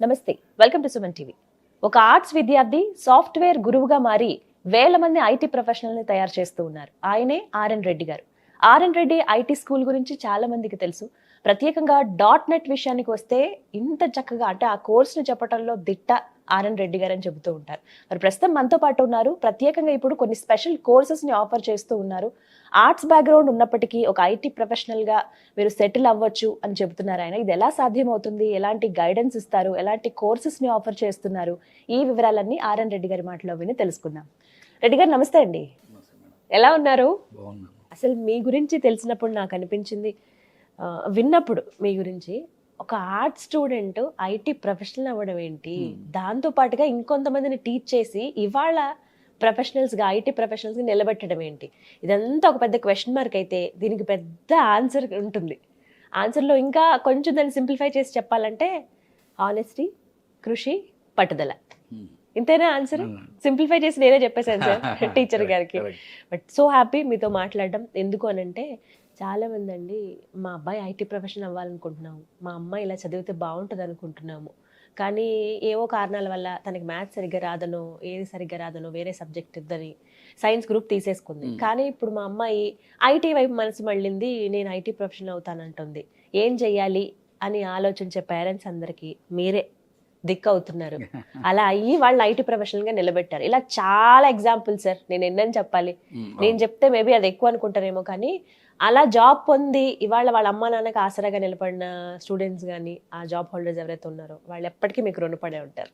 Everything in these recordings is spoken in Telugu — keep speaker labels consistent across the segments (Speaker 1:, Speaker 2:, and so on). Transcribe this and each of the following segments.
Speaker 1: నమస్తే, వెల్కమ్ టు సుమన్ టీవీ. ఒక ఆర్ట్స్ విద్యార్థి సాఫ్ట్వేర్ గురువుగా మారి వేల మంది ఐటీ ప్రొఫెషనల్ని తయారు చేస్తూ ఉన్నారు. ఆయనే ఆర్ఎన్ రెడ్డి గారు. ఆర్ఎన్ రెడ్డి ఐటీ స్కూల్ గురించి చాలా మందికి తెలుసు. ప్రత్యేకంగా .NET విషయానికి వస్తే ఇంత చక్కగా అంటే ఆ కోర్సును చెప్పడంలో దిట్ట ఆర్ఎన్ రెడ్డి గారు అని చెబుతూ ఉంటారు. మరి ప్రస్తుతం మనతో పాటు ఉన్నారు. ప్రత్యేకంగా ఇప్పుడు కొన్ని స్పెషల్ కోర్సెస్ని ఆఫర్ చేస్తూ ఉన్నారు. ఆర్ట్స్ బ్యాక్గ్రౌండ్ ఉన్నప్పటికీ ఒక ఐటీ ప్రొఫెషనల్గా మీరు సెటిల్ అవ్వచ్చు అని చెబుతున్నారు ఆయన. ఇది ఎలా సాధ్యమవుతుంది, ఎలాంటి గైడెన్స్ ఇస్తారు, ఎలాంటి కోర్సెస్ని ఆఫర్ చేస్తున్నారు, ఈ వివరాలన్నీ ఆర్ఎన్ రెడ్డి గారి మాటలో విని తెలుసుకుందాం. రెడ్డి గారు నమస్తే అండి, ఎలా ఉన్నారు? అసలు మీ గురించి తెలిసినప్పుడు నాకు అనిపించింది, విన్నప్పుడు మీ గురించి ఒక ఆర్ట్ స్టూడెంట్ ఐటీ ప్రొఫెషనల్ అవ్వడం ఏంటి, దాంతో పాటుగా ఇంకొంతమందిని టీచ్ చేసి ఇవాళ ప్రొఫెషనల్స్గా ఐటీ ప్రొఫెషనల్స్గా నిలబెట్టడం ఏంటి, ఇదంతా ఒక పెద్ద క్వశ్చన్ మార్క్. అయితే దీనికి పెద్ద ఆన్సర్ ఉంటుంది. ఆన్సర్లో ఇంకా కొంచెం దాన్ని సింప్లిఫై చేసి చెప్పాలంటే ఆనెస్టీ, కృషి, పట్టుదల. ఇంతేనా ఆన్సర్? సింప్లిఫై చేసి నేనే చెప్పేశాను సార్ టీచర్ గారికి. బట్ సో హ్యాపీ మీతో మాట్లాడడం. ఎందుకు అనంటే చాలా మంది అండి, మా అబ్బాయి ఐటీ ప్రొఫెషన్ అవ్వాలనుకుంటున్నాము, మా అమ్మాయి ఇలా చదివితే బాగుంటుంది అనుకుంటున్నాము, కానీ ఏవో కారణాల వల్ల తనకి మ్యాథ్స్ సరిగ్గా రాదనో ఏది సరిగ్గా రాదనో వేరే సబ్జెక్ట్ ఇద్దని సైన్స్ గ్రూప్ తీసేసుకుంది. కానీ ఇప్పుడు మా అమ్మాయి ఐటీ వైపు మనసు మళ్ళింది, నేను ఐటీ ప్రొఫెషనల్ అవుతానంటుంది. ఏం చెయ్యాలి అని ఆలోచించే పేరెంట్స్ అందరికీ మీరే దిక్కు అవుతున్నారు. అలా అయ్యి వాళ్ళు ఐటీ ప్రొఫెషనల్గా నిలబెట్టారు. ఇలా చాలా ఎగ్జాంపుల్ సార్, నేను ఎన్నని చెప్పాలి. నేను చెప్తే మేబీ అది ఎక్కువ అనుకుంటారేమో, కానీ అలా జాబ్ పొంది ఇవాళ వాళ్ళ అమ్మ నాన్నకి ఆసరాగా నిలబడిన స్టూడెంట్స్ కానీ ఆ జాబ్ హోల్డర్స్ ఎవరైతే ఉన్నారో వాళ్ళు ఎప్పటికీ మీకు రుణపడే ఉంటారు.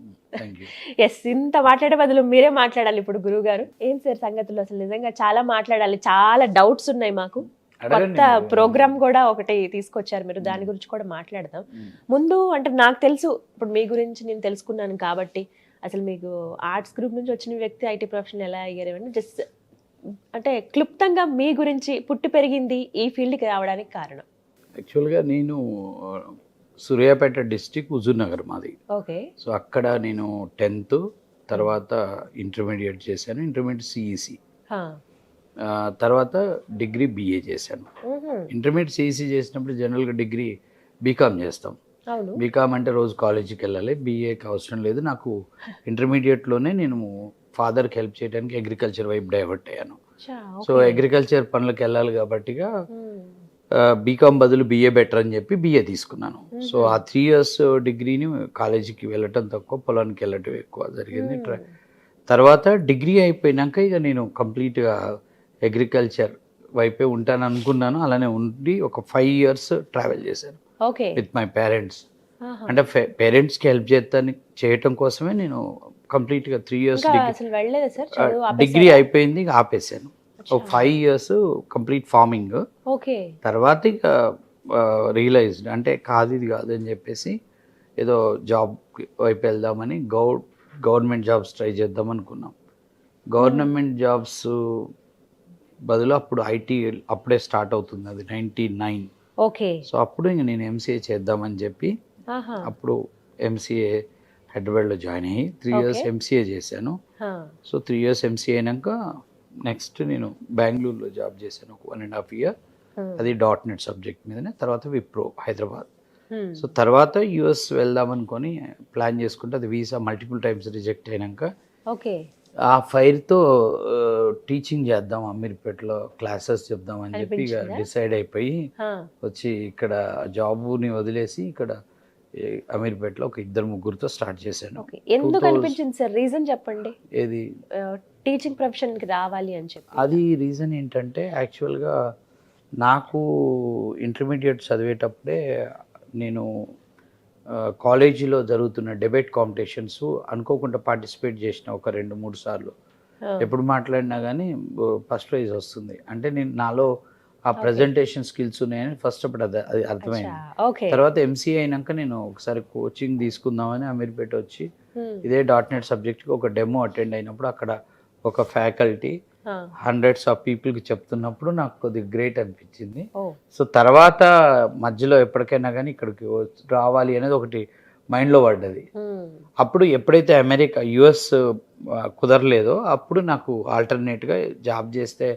Speaker 1: ఎస్, ఇంత మాట్లాడే బదులు మీరే మాట్లాడాలి ఇప్పుడు గురువు గారు. ఏం సార్ సంగతులు? అసలు నిజంగా చాలా మాట్లాడాలి, చాలా డౌట్స్ ఉన్నాయి మాకు. కొత్త ప్రోగ్రామ్ కూడా ఒకటి తీసుకొచ్చారు మీరు, దాని గురించి కూడా మాట్లాడదాం. ముందు అంటే నాకు తెలుసు, ఇప్పుడు మీ గురించి నేను తెలుసుకున్నాను కాబట్టి అసలు మీకు ఆర్ట్స్ గ్రూప్ నుంచి వచ్చిన వ్యక్తి ఐటీ ప్రొఫెషన్ ఎలా అయ్యారు అంటే జస్ట్ అంటే క్లుప్తంగా మీ గురించి, పుట్టి పెరిగింది ఈ ఫీల్డ్కి రావడానికి కారణం.
Speaker 2: యాక్చువల్గా నేను సూర్యాపేట డిస్టిక్, హుజూర్ నగర్ మాది.
Speaker 1: ఓకే.
Speaker 2: సో అక్కడ నేను 10th తర్వాత ఇంటర్మీడియట్ చేశాను, ఇంటర్మీడియట్ సిఈసి, తర్వాత డిగ్రీ బిఏ చేశాను. ఇంటర్మీడియట్ సిఈసి చేసినప్పుడు జనరల్గా డిగ్రీ బీకామ్ చేస్తాం. బీకామ్ అంటే రోజు కాలేజీకి వెళ్ళాలి, బిఏకి అవసరం లేదు. నాకు ఇంటర్మీడియట్లోనే నేను ఫాదర్కి హెల్ప్ చేయడానికి అగ్రికల్చర్ వైపు డైవర్ట్ అయ్యాను. సో అగ్రికల్చర్ పనులకు వెళ్ళాలి కాబట్టిగా బీకామ్ బదులు బిఏ బెటర్ అని చెప్పి బిఏ తీసుకున్నాను. సో ఆ 3 years డిగ్రీని కాలేజీకి వెళ్ళటం తక్కువ, పొలానికి వెళ్ళటం ఎక్కువ జరిగింది. తర్వాత డిగ్రీ అయిపోయినాక ఇక నేను కంప్లీట్గా అగ్రికల్చర్ వైపే ఉంటాను అనుకున్నాను. అలానే ఉండి ఒక 5 years ట్రావెల్ చేశాను విత్ మై పేరెంట్స్. అంటే పేరెంట్స్కి హెల్ప్ చేయటం కోసమే నేను కంప్లీట్గా 3 years డిగ్రీ అయిపోయింది, ఇక ఆపేసాను. ఒక 5 years కంప్లీట్ ఫార్మింగ్. తర్వాత ఇక రియలైజ్డ్ అంటే కాదు, ఇది కాదు అని చెప్పేసి ఏదో జాబ్ వైపు వెళ్దామని గవర్నమెంట్ జాబ్స్ ట్రై చేద్దాం అనుకున్నాం. గవర్నమెంట్ జాబ్స్ బదులు అప్పుడు ఐటీ అప్పుడే స్టార్ట్ అవుతుంది, అది 99. సో అప్పుడు ఇంక నేను ఎంసీఏ చేద్దామని చెప్పి అప్పుడు ఎంసీఏ హైదరాబాద్లో జాయిన్ అయ్యి 3 years ఎంసీఏ చేశాను. సో 3 years ఎంసీఏ అయినాక నెక్స్ట్ నేను బెంగళూరులో జాబ్ చేశాను ఒక 1.5 year. అది .NET సబ్జెక్ట్ మీదనే. తర్వాత విప్రో హైదరాబాద్. సో తర్వాత యుఎస్ వెళ్దాం అనుకొని ప్లాన్ చేసుకుంటే అది వీసా మల్టిపుల్ టైమ్స్ రిజెక్ట్ అయినాక ఆ ఫైర్తో టీచింగ్ చేద్దాం, అమీర్పేటలో క్లాసెస్ చెప్దాం అని చెప్పి ఇక డిసైడ్ అయిపోయి వచ్చి ఇక్కడ జాబ్ని వదిలేసి ఇక్కడ అమీర్పేటలో ఒక 2-3 స్టార్ట్ చేశాను.
Speaker 1: ఎందుకు అనిపించింది సార్? రీజన్ చెప్పండి.
Speaker 2: ఏది
Speaker 1: టీచింగ్ ప్రొఫెషన్కి రావాలి అని చెప్పి?
Speaker 2: అది రీజన్ ఏంటంటే యాక్చువల్గా నాకు ఇంటర్మీడియట్ చదివేటప్పుడే నేను కాలేజీలో జరుగుతున్న డిబేట్ కాంపిటీషన్స్ అనుకోకుండా పార్టిసిపేట్ చేసిన ఒక 2-3 సార్లు. ఎప్పుడు మాట్లాడినా కానీ ఫస్ట్ ప్రైజ్ వస్తుంది అంటే నేను నాలో ఆ ప్రజెంటేషన్ స్కిల్స్ ఉన్నాయని ఫస్ట్ అప్పుడు అది అర్థమైంది. తర్వాత ఎంసీఏ అయినాక నేను ఒకసారి కోచింగ్ తీసుకుందామని అమీర్పేట వచ్చి ఇదే .NET సబ్జెక్ట్కి ఒక డెమో అటెండ్ అయినప్పుడు అక్కడ ఒక ఫ్యాకల్టీ hundreds of పీపుల్కి చెప్తున్నప్పుడు నాకు కొద్దిగా గ్రేట్ అనిపించింది. సో తర్వాత మధ్యలో ఎప్పటికైనా కానీ ఇక్కడికి రావాలి అనేది ఒకటి మైండ్లో పడ్డది. అప్పుడు ఎప్పుడైతే అమెరికా యుఎస్ కుదరలేదో అప్పుడు నాకు ఆల్టర్నేట్గా జాబ్ చేస్తే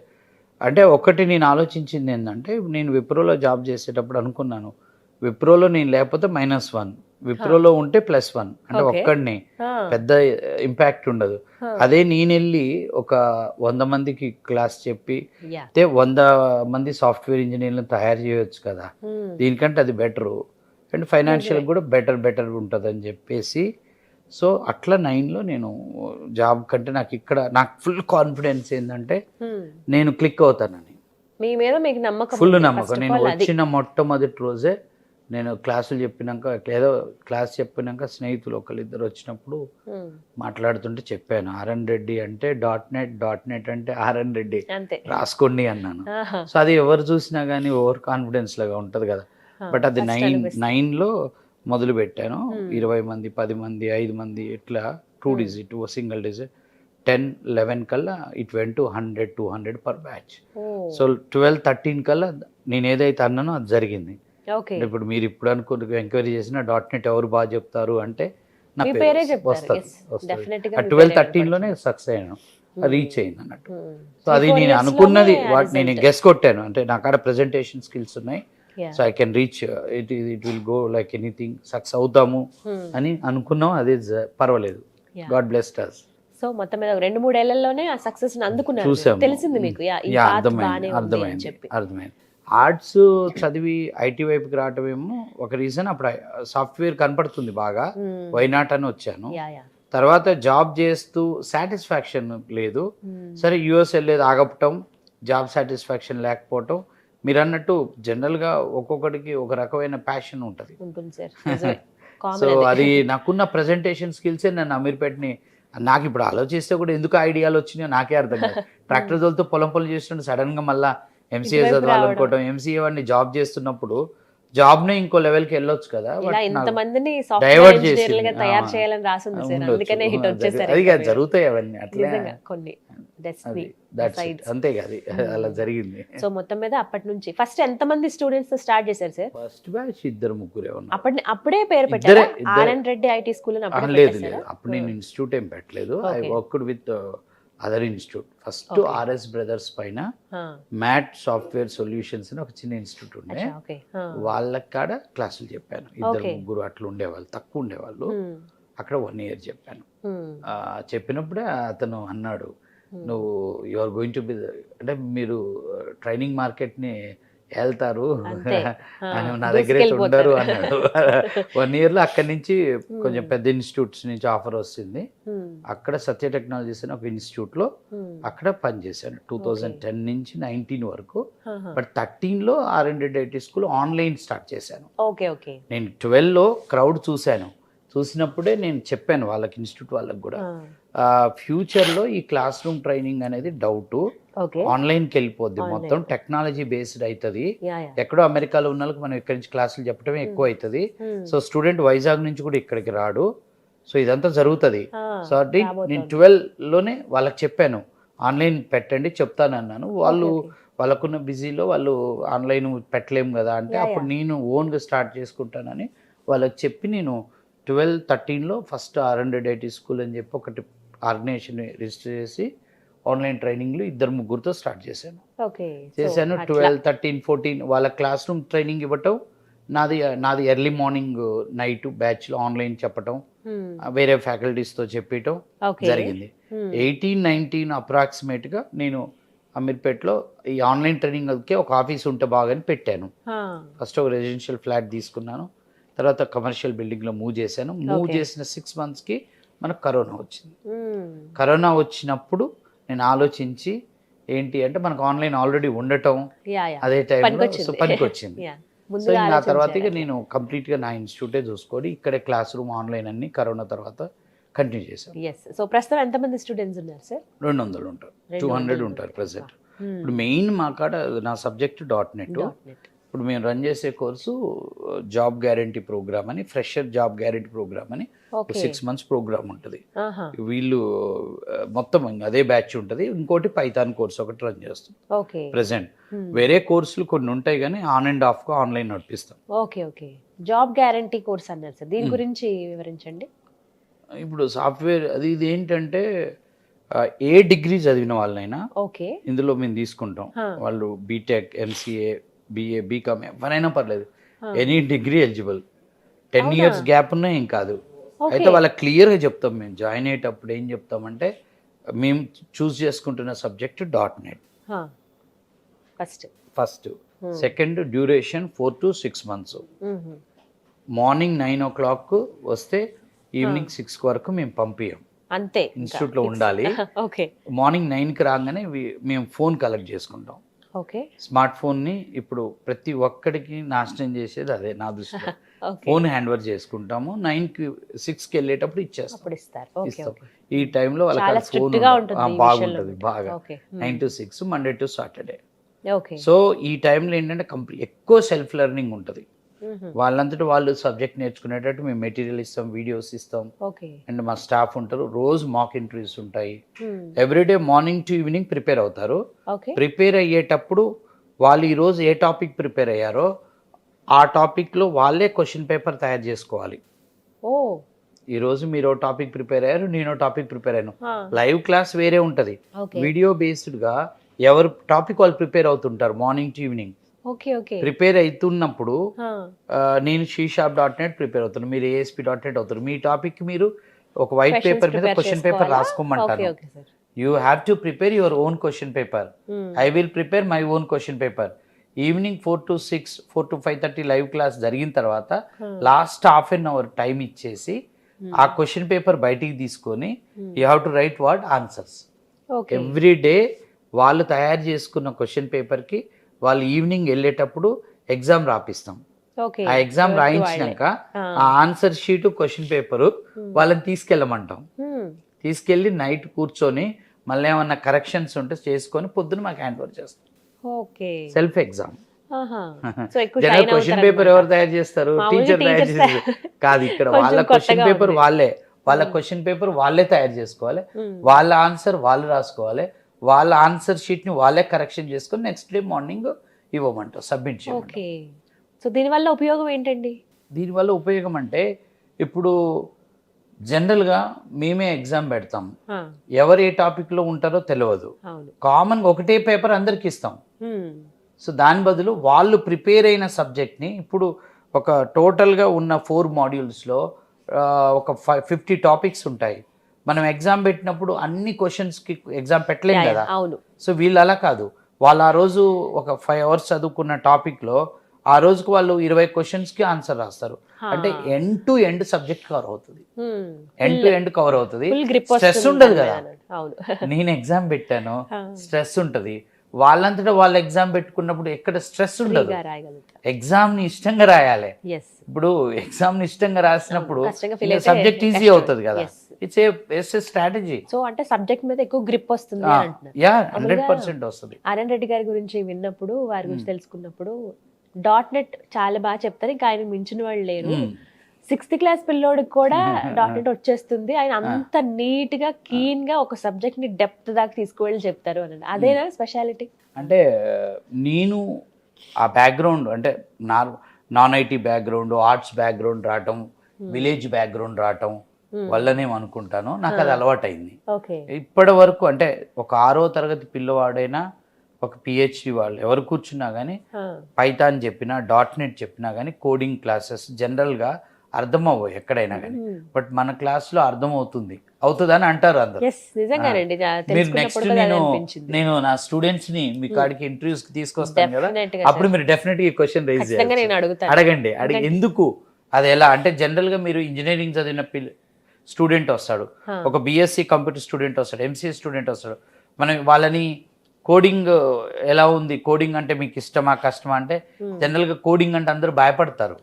Speaker 2: అంటే ఒకటి నేను ఆలోచించింది ఏంటంటే నేను విప్రోలో జాబ్ చేసేటప్పుడు అనుకున్నాను విప్రోలో నేను లేకపోతే -1, విప్రోలో ఉంటే +1, అంటే
Speaker 1: Okay.
Speaker 2: ఒక్కడిని పెద్ద ఇంపాక్ట్ ఉండదు. అదే నేను వెళ్ళి ఒక 100 మందికి క్లాస్ చెప్పి
Speaker 1: యా
Speaker 2: అయితే 100 మంది సాఫ్ట్వేర్ ఇంజనీర్లను తయారు చేయొచ్చు కదా, దీనికంటే అది బెటరు అండ్ ఫైనాన్షియల్ కూడా బెటర్ ఉంటుంది అని చెప్పేసి, సో అట్లా 9లో నేను జాబ్ కంటే నాకు ఫుల్ కాన్ఫిడెన్స్ ఏంటంటే నేను క్లిక్ అవుతానని,
Speaker 1: మీ మీద మీకు నమ్మకం
Speaker 2: ఫుల్
Speaker 1: ఉంది.
Speaker 2: నమ్మకం.
Speaker 1: First of
Speaker 2: నేను
Speaker 1: all అది.
Speaker 2: వచ్చిన మొట్టమొదటి రోజే నేను క్లాసులు చెప్పినాక, ఏదో క్లాస్ చెప్పినాక స్నేహితులు ఒకళ్ళిద్దరు వచ్చినప్పుడు
Speaker 1: Hmm.
Speaker 2: మాట్లాడుతుంటే చెప్పాను, ఆర్ఎన్ రెడ్డి అంటే .NET అంటే ఆర్ఎన్ రెడ్డి
Speaker 1: అంతే.
Speaker 2: రాసుకోండి అన్నాను.
Speaker 1: ఆహా.
Speaker 2: సో అది ఎవరు చూసినా కానీ ఓవర్ కాన్ఫిడెన్స్ లాగా ఉంటుంది కదా, బట్ అది
Speaker 1: First అనిపిస్తుంది.
Speaker 2: 9లో మొదలు పెట్టాను.
Speaker 1: Hmm.
Speaker 2: 20 మంది, 10 మంది, 5 మంది ఇట్లా 2 డిజిట్, సింగిల్ డిజిట్, 10, 11 కల్లా it went 100, 200 per batch.
Speaker 1: Oh.
Speaker 2: So 12, 13 కల్లా నేను ఏదైతే అన్నానో అది జరిగింది.
Speaker 1: ఓకే.
Speaker 2: ఇప్పుడు మీరు ఇప్పుడు అనుకున్న ఎంక్వైరీ చేసిన .NET ఎవరు బాగా చెప్తారు అంటే నా
Speaker 1: మీ
Speaker 2: పేరు
Speaker 1: పేరే చెప్తారు.
Speaker 2: వస్తుంది.
Speaker 1: Yes, definitely గా మీ
Speaker 2: 12,
Speaker 1: పేరే
Speaker 2: 13లోనే సక్సెస్ అయ్యాను, రీచ్ అయింది అన్నట్టు. సో
Speaker 1: 3-4
Speaker 2: అది నేను
Speaker 1: years
Speaker 2: అనుకున్నది
Speaker 1: లోనే
Speaker 2: వాటి నేను
Speaker 1: result.
Speaker 2: గెస్ కొట్టాను, అంటే నా కాడ ప్రెజెంటేషన్ స్కిల్స్ ఉన్నాయి,
Speaker 1: Yeah.
Speaker 2: So I can reach it will go like anything, success అవుతాము అని అనుకున్నాం. అదే పర్వాలేదు,
Speaker 1: Yeah.
Speaker 2: God blessed us.
Speaker 1: So మొత్తం మీద 2-3 ఏళ్లలోనే ఆ సక్సెస్ అందుకున్నారు.
Speaker 2: చూసాము.
Speaker 1: తెలిసింది మీకు యా, ఈ
Speaker 2: యా,
Speaker 1: path బానే ఉంది అని చెప్పి.
Speaker 2: అర్థమైంది. ఆర్ట్స్ చదివి ఐటీ వైపుకి రావటం ఏమో ఒక రీజన్, అప్పుడు సాఫ్ట్వేర్ కనపడుతుంది బాగా, వైనాట్ అని వచ్చాను.
Speaker 1: Yeah yeah.
Speaker 2: తర్వాత జాబ్ చేస్తూ సాటిస్ఫాక్షన్ లేదు, సరే యూఎస్ వెళ్ళేది ఆగపటం, జాబ్ సాటిస్ఫాక్షన్ లేకపోవటం. మీరు అన్నట్టు జనరల్గా ఒక్కొక్కడికి ఒక రకమైన ప్యాషన్ ఉంటుంది.
Speaker 1: ఉంటుంది సార్. నిజమే.
Speaker 2: సో
Speaker 1: కామన్
Speaker 2: అది నాకున్న ప్రెజెంటేషన్ స్కిల్సే నన్ను అమీర్పేటని, నాకు ఇప్పుడు ఆలోచిస్తే కూడా ఎందుకు ఐడియాలు వచ్చినాయో నాకే అర్థం కాదు. ట్రాక్టర్ తోలుతూ పొలం చేస్తుంటే సడన్గా మళ్ళీ ఎంసీఏ
Speaker 1: ఇటువైపు
Speaker 2: చదవాలనుకోవటం, ఎంసీఏ వాడిని జాబ్ చేస్తున్నప్పుడు జాబ్నే ఇంకో లెవెల్కి వెళ్ళొచ్చు కదా,
Speaker 1: ఇలా ఇంత మందిని సాఫ్ట్వేర్
Speaker 2: డైవర్ట్
Speaker 1: ఇంజనీర్లుగా
Speaker 2: చేసింది.
Speaker 1: తయారు చేయాలని రాసింది సార్. అందుకనే హిట్ వచ్చేసారు.
Speaker 2: అది కాదు, జరుగుతాయి అవన్నీ అట్లా,
Speaker 1: నిజంగా కొన్ని డెస్టినీ
Speaker 2: that's it.
Speaker 1: sides.
Speaker 2: అంతే కాదు, అలా జరిగింది.
Speaker 1: సో మొత్తం మీద అప్పటి నుంచి ఫస్ట్ ఎంత మంది స్టూడెంట్స్ తో స్టార్ట్ చేశారు సార్?
Speaker 2: ఫస్ట్ బ్యాచ్ 2-3 ఉన్నారు.
Speaker 1: అప్పుడే పేరు పెట్టారా?
Speaker 2: ఇద్దరే.
Speaker 1: ఆర్ఎన్ రెడ్డి ఐటీ స్కూల్ అని అప్పుడే
Speaker 2: లేదు
Speaker 1: పెట్టేశారా?
Speaker 2: లేదు, అప్పుడు నేను ఇన్స్టిట్యూట్ ఏం పెట్టలేదు. I
Speaker 1: Okay.
Speaker 2: Worked with other institute. First
Speaker 1: Okay.
Speaker 2: RS brothers పైన
Speaker 1: ఆ,
Speaker 2: మ్యాట్ సాఫ్ట్వేర్ సొల్యూషన్స్ అని ఒక చిన్న ఇన్స్టిట్యూట్ ఉండే,
Speaker 1: అచ్చా, ఓకే. ఆ.
Speaker 2: వాళ్ళకి కాడ క్లాసులు చెప్పాను.
Speaker 1: Okay.
Speaker 2: 2-3 అట్లా ఉండేవాళ్ళు, తక్కువ ఉండేవాళ్ళు.
Speaker 1: Hmm.
Speaker 2: అక్కడ 1 year చెప్పాను.
Speaker 1: Hmm.
Speaker 2: చెప్పినప్పుడే అతను అన్నాడు, నువ్వు you are going to be, అంటే మీరు ట్రైనింగ్ మార్కెట్ని వెళ్తారు
Speaker 1: అంతే.
Speaker 2: అని నా దగ్గర ఉండరు అన్నాడు. 1 yearలో అక్కడి నుంచి కొంచెం పెద్ద ఇన్స్టిట్యూట్స్ నుంచి ఆఫర్ వస్తుంది.
Speaker 1: Hmm.
Speaker 2: అక్కడ సత్య టెక్నాలజీస్ అని ఒక ఇన్స్టిట్యూట్లో
Speaker 1: Hmm.
Speaker 2: అక్కడ పనిచేశాను 2010 నుంచి 19 వరకు.
Speaker 1: ఆహా.
Speaker 2: బట్ 13లో RN Reddy IT school online start చేశాను.
Speaker 1: Okay okay.
Speaker 2: నేను 12లో క్రౌడ్ చూసినప్పుడే నేను చెప్పాను వాళ్ళకి, ఇన్స్టిట్యూట్ వాళ్ళకి కూడా,
Speaker 1: ఆ,
Speaker 2: ఫ్యూచర్లో ఈ క్లాస్ రూమ్ ట్రైనింగ్ అనేది డౌట్
Speaker 1: ఓకే.
Speaker 2: ఆన్లైన్కి వెళ్ళిపోద్ది, మొత్తం టెక్నాలజీ బేస్డ్ అవుతుంది.
Speaker 1: Yeah yeah.
Speaker 2: ఎక్కడో అమెరికాలో ఉన్న వాళ్ళకి మనం ఇక్కడి నుంచి క్లాసులు చెప్పడమే ఎక్కువ అవుతుంది.
Speaker 1: Hmm.
Speaker 2: సో స్టూడెంట్ వైజాగ్ నుంచి కూడా ఇక్కడికి రాడు, సో ఇదంతా జరుగుతుంది.
Speaker 1: ఆ,
Speaker 2: సో అది
Speaker 1: రాబోతోంది.
Speaker 2: నేను 12లోనే వాళ్ళకి చెప్పాను, ఆన్లైన్ పెట్టండి చెప్తాను అన్నాను. వాళ్ళు
Speaker 1: Okay, okay.
Speaker 2: వాళ్ళకున్న బిజీలో వాళ్ళు ఆన్లైన్ పెట్టలేము కదా అంటే,
Speaker 1: Yeah,
Speaker 2: అప్పుడు నేను ఓన్గా స్టార్ట్ చేసుకుంటానని వాళ్ళకి చెప్పి, నేను 12-13లో first RN Reddy IT school అని చెప్పి ఒకటి ఆర్గనైజేషన్ రిజిస్టర్ చేసి ఆన్లైన్ ట్రైనింగ్లు 2-3తో స్టార్ట్ చేశాను.
Speaker 1: ఓకే.
Speaker 2: చేశాను. 12-13-14 వాళ్ళ క్లాస్ రూమ్ ట్రైనింగ్ ఇవ్వటం, నాది ఎర్లీ మార్నింగ్ నైట్ బ్యాచ్లో ఆన్లైన్ చెప్పటం, వేరే ఫ్యాకల్టీస్తో చెప్పటం జరిగింది. 18-19 అప్రాక్సిమేట్గా నేను అమీర్పేట్లో ఈ ఆన్లైన్ ట్రైనింగ్కి ఒక ఆఫీస్ ఉంటే బాగాని పెట్టాను. ఫస్ట్ ఒక రెసిడెన్షియల్ ఫ్లాట్ తీసుకున్నాను, తర్వాత కమర్షియల్ బిల్డింగ్లో మూవ్ చేశాను. మూవ్ చేసిన 6 monthsకి మనకు కరోనా వచ్చింది. కరోనా వచ్చినప్పుడు నేను ఆలోచించి ఏంటి అంటే, మనకు ఆన్లైన్ ఆల్రెడీ ఉండటం అదే టైంలో పనికొచ్చింది. సో ఆ తర్వాత ఇక నేను కంప్లీట్గా నా ఇన్స్టిట్యూటే చూసుకొని ఇక్కడే క్లాస్ రూమ్ ఆన్లైన్ అన్ని కరోనా తర్వాత కంటిన్యూ చేశాను.
Speaker 1: సో ప్రస్తుతం ఎంతమంది స్టూడెంట్స్ ఉన్నారు సార్?
Speaker 2: 200 ఉంటారు, 200 ఉంటారు ప్రజెంట్. ఇప్పుడు మెయిన్ మా కాడ నా సబ్జెక్ట్ .NET. ఇప్పుడు మేము రన్ చేసే కోర్సు జాబ్ గ్యారంటీ ప్రోగ్రామ్ అని, ఫ్రెషర్ జాబ్ గ్యారంటీ ప్రోగ్రామ్ అని 6 months ప్రోగ్రామ్ ఉంటుంది. వీళ్ళు మొత్తం అదే బ్యాచ్ ఉంటుంది. ఇంకోటి పైథాన్ కోర్స్ ఒకటి రన్ చేస్తాం ప్రెసెంట్. వేరే కోర్సులు కొన్ని ఉంటాయి కానీ ఆన్ అండ్ ఆఫ్ గా ఆన్లైన్ నడిపిస్తాం.
Speaker 1: Okay okay. Job guarantee course అన్నారు సార్, దీని గురించి వివరించండి.
Speaker 2: ఇప్పుడు సాఫ్ట్వేర్ అది ఇది ఏంటంటే, ఏ డిగ్రీ చదివిన వాళ్ళైనా ఇందులో మేము తీసుకుంటాం. వాళ్ళు బీటెక్, ఎంసీఏ, బిఏ, బీకామ్ ఎవరైనా పర్లేదు, any degree eligible. 10 years gap ఉన్నా ఏం కాదు. అయితే వాళ్ళకి క్లియర్గా చెప్తాం మేము జాయిన్ అయ్యేటప్పుడు ఏం చెప్తామంటే మేము చూస్ చేసుకుంటున్న subject .NET first. Second duration 4 to 6 months. Morning 9 o'clock వస్తే ఈవినింగ్ 6 వరకు మేము పంపించాం.
Speaker 1: అంతే
Speaker 2: ఇన్స్టిట్యూట్లో ఉండాలి. మార్నింగ్ 9కి రాగానే మేము ఫోన్ కలెక్ట్ చేసుకుంటాం. స్మార్ట్ ఫోన్ని ఇప్పుడు ప్రతి ఒక్కడికి నాశనం చేసేది అదే నా దృష్టిలో. ఫోన్ హ్యాండ్ ఓవర్ చేసుకుంటాము. 6కి వెళ్ళేటప్పుడు ఇస్తాం. ఈ టైంలో వాళ్ళకి ఫోన్ బాగుంటుంది బాగా. 9 to 6 Monday to Saturday. So ఈ టైంలో ఏంటంటే ఎక్కువ సెల్ఫ్ లెర్నింగ్ ఉంటుంది. వాళ్ళంతటా వాళ్ళు సబ్జెక్ట్ నేర్చుకునేటట్టు మేము మెటీరియల్ ఇస్తాం, వీడియోస్ ఇస్తాం. అండ్ మా స్టాఫ్ ఉంటారు. రోజు మాక్ ఇంటర్వ్యూస్ ఉంటాయి. Everyday morning to evening prepare అవుతారు. ప్రిపేర్ అయ్యేటప్పుడు వాళ్ళు ఈరోజు ఏ టాపిక్ ప్రిపేర్ అయ్యారో ఆ టాపిక్లో వాళ్ళే క్వశ్చన్ పేపర్ తయారు చేసుకోవాలి. ఈరోజు మీరు టాపిక్ ప్రిపేర్ అయ్యారు, నేను టాపిక్ ప్రిపేర్ అయ్యాను. లైవ్ క్లాస్ వేరే ఉంటుంది. వీడియో బేస్డ్గా ఎవరు టాపిక్ వాళ్ళు ప్రిపేర్ అవుతుంటారు మార్నింగ్ టు ఈవినింగ్. ప్రిపేర్ అవుతున్నప్పుడు నేను C#.NET ప్రిపేర్ అవుతాను, మీరు ASP.NET అవుతారు. మీ టాపిక్ మీరు ఒక వైట్ పేపర్ మీద క్వశ్చన్ పేపర్ రాసుకోమంటాను. You have to prepare your own question paper. I will prepare my own question paper. Evening 4 to 6, 4 to 5:30 live class జరిగిన తర్వాత లాస్ట్ ½ an hour టైం ఇచ్చేసి ఆ క్వశ్చన్ పేపర్ బయటికి తీసుకొని you have to right what answers. Every day వాళ్ళు తయారు చేసుకున్న క్వశ్చన్ పేపర్కి వాళ్ళు ఈవినింగ్ వెళ్ళేటప్పుడు ఎగ్జామ్ రాపిస్తాం. ఆ ఎగ్జామ్ రాయించినాక ఆ ఆన్సర్ షీట్ క్వశ్చన్ పేపరు వాళ్ళని తీసుకెళ్ళమంటాం. తీసుకెళ్ళి నైట్ కూర్చొని మళ్ళీ ఏమన్నా కరెక్షన్స్ ఉంటే చేసుకొని పొద్దున మాకు హ్యాండ్ ఓవర్ చేస్తాం. Self exam. General question paper ఎవరు తయారు చేస్తారు? టీచర్ తయారు చేస్తారు కాదు. ఇక్కడ వాళ్ళ క్వశ్చన్ పేపర్ వాళ్ళే తయారు చేసుకోవాలి. వాళ్ళ ఆన్సర్ వాళ్ళు రాసుకోవాలి. వాళ్ళ ఆన్సర్ షీట్ ని వాళ్ళే కరెక్షన్ చేసుకొని నెక్స్ట్ డే మార్నింగ్ ఇవ్వమంటాం, సబ్మిట్ చేయమంటాం.
Speaker 1: సో దీనివల్ల ఉపయోగం ఏంటండి?
Speaker 2: దీనివల్ల ఉపయోగం అంటే ఇప్పుడు జనరల్గా మేమే ఎగ్జామ్ పెడతాం. ఎవరు ఏ టాపిక్లో ఉంటారో తెలియదు. కామన్గా ఒకటే పేపర్ అందరికి ఇస్తాం. సో దాని బదులు వాళ్ళు ప్రిపేర్ అయిన సబ్జెక్ట్ని ఇప్పుడు ఒక టోటల్గా ఉన్న 4 modules-లో ఒక 50 టాపిక్స్ ఉంటాయి. మనం ఎగ్జామ్ పెట్టినప్పుడు అన్ని క్వశ్చన్స్కి ఎగ్జామ్ పెట్టలేం కదా. సో వీళ్ళు అలా కాదు. వాళ్ళు ఆ రోజు ఒక 5 hours చదువుకున్న టాపిక్లో ఆ రోజుకు వాళ్ళు 20 questions-కి ఆన్సర్ రాస్తారు. అంటే end to end subject cover అవుతుంది. ఎండ్ టు ఎండ్ కవర్ అవుతుంది. స్ట్రెస్ ఉండదు కదా. నేను ఎగ్జామ్ పెట్టాను, స్ట్రెస్ ఉంటుంది. వాళ్ళంతటా వాళ్ళు ఎగ్జామ్ పెట్టుకున్నప్పుడు ఎక్కడ స్ట్రెస్ ఉండదు. ఎగ్జామ్ ని ఇష్టంగా రాయాలి. ఇప్పుడు ఎగ్జామ్ ని ఇష్టంగా రాసినప్పుడు సబ్జెక్ట్ ఈజీ అవుతుంది కదా. It's a strategy.
Speaker 1: సో అంటే సబ్జెక్ట్ మీద ఎక్కువ గ్రిప్ వస్తుంది.
Speaker 2: 100% వస్తుంది.
Speaker 1: ఆర్ఎన్ రెడ్డి గారి గురించి విన్నప్పుడు, వారి గురించి తెలుసుకున్నప్పుడు .NET చాలా బాగా చెప్తారు. ఇంకా ఆయన మించిన వాళ్ళు లేరు. 6th class పిల్లోడికి కూడా .NET వచ్చేస్తుంది. ఆయన అంత నీట్ గా కీన్ గా ఒక సబ్జెక్ట్ ని డెప్త్ దాకా తీసుకువెళ్ళి చెప్తారు అని. అదేనా స్పెషాలిటీ?
Speaker 2: అంటే నేను ఆ బ్యాక్గ్రౌండ్ అంటే non IT background, arts background రావటం, విలేజ్ బ్యాక్గ్రౌండ్ రావటం వల్లనే అనుకుంటాను నాకు అది అలవాటైంది. ఇప్పటి వరకు అంటే ఒక 6వ తరగతి పిల్లవాడైనా, ఒక PhD వాళ్ళు ఎవరు కూర్చున్నా కానీ పైథాన్ చెప్పినా, .NET చెప్పినా కానీ కోడింగ్ క్లాసెస్ జనరల్గా అర్థం అవ్వవు ఎక్కడైనా కానీ. బట్ మన క్లాస్లో అర్థం అవుతుందని అంటారు అందరు. మీరు నెక్స్ట్ నేను నా స్టూడెంట్స్ని మీ కాడికి ఇంటర్వ్యూస్కి తీసుకొస్తాను కదా, అప్పుడు మీరు డెఫినెట్గా ఈ క్వశ్చన్ రైజ్ చేయాలి. అడగండి. ఎందుకు అది ఎలా అంటే జనరల్గా మీరు ఇంజనీరింగ్ చదివిన స్టూడెంట్ వస్తాడు, ఒక BSc కంప్యూటర్ స్టూడెంట్ వస్తాడు, MCA స్టూడెంట్ వస్తాడు. మనం వాళ్ళని కోడింగ్ ఎలా ఉంది, కోడింగ్ అంటే మీకు ఇష్టమా కష్టమా అంటే జనరల్ గా కోడింగ్ అంటే అందరూ భయపడతారు.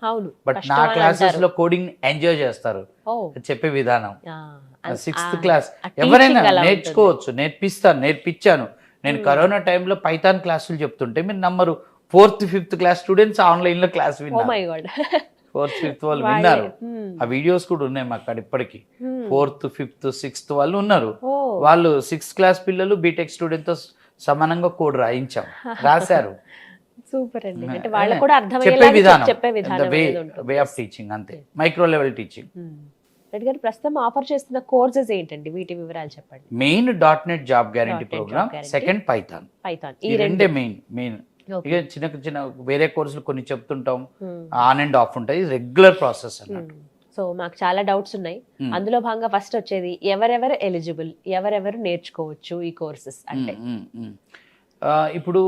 Speaker 2: బట్ నా క్లాసెస్ లో కోడింగ్ ఎంజాయ్ చేస్తారు. చెప్పే విధానం 6th class ఎవరైనా నేర్చుకోవచ్చు. నేర్పించాను. నేను కరోనా టైంలో పైథాన్ క్లాసులు చెప్తుంటే మీరు నమ్మరు, 4th, 5th class students online లో క్లాస్ విన్నారు. 4th, 5th వాళ్ళు విన్నారు. ఆ వీడియోస్ కూడా ఉన్నాయి మాకు అక్కడ ఇప్పటికి. 4th, 5th, 6th వాళ్ళు ఉన్నారు. వాళ్ళు 6th class పిల్లలు బీటెక్ స్టూడెంట్ తో సమానంగా కోడ్ రాశారు.
Speaker 1: సూపర్ అండి. అంటే వాళ్ళకు కూడా అర్థమయ్యేలా చెప్పే విధానం
Speaker 2: వే ఆఫ్ టీచింగ్ అంతే, మైక్రో లెవెల్ టీచింగ్.
Speaker 1: రెడ్డి గారు ప్రస్తుతం ఆఫర్ చేస్తున్న కోర్సెస్ ఏంటండి? వీటి వివరాలు చెప్పండి.
Speaker 2: Main .NET job guarantee programme, second Python. ఈ రెండే మెయిన్. ఇక చిన్న చిన్న వేరే కోర్సులు కొన్ని చెప్తుంటాం, ఆన్ అండ్ ఆఫ్ ఉంటాయి, రెగ్యులర్ ప్రాసెస్ అన్నట్టు.
Speaker 1: సో మాకు చాలా డౌట్స్ ఉన్నాయి. అందులో భాగంగా ఫస్ట్ వచ్చేది ఎవరెవరు ఎలిజిబుల్, ఎవరెవరు నేర్చుకోవచ్చు ఈ కోర్సెస్ అంటే?
Speaker 2: ఇప్పుడు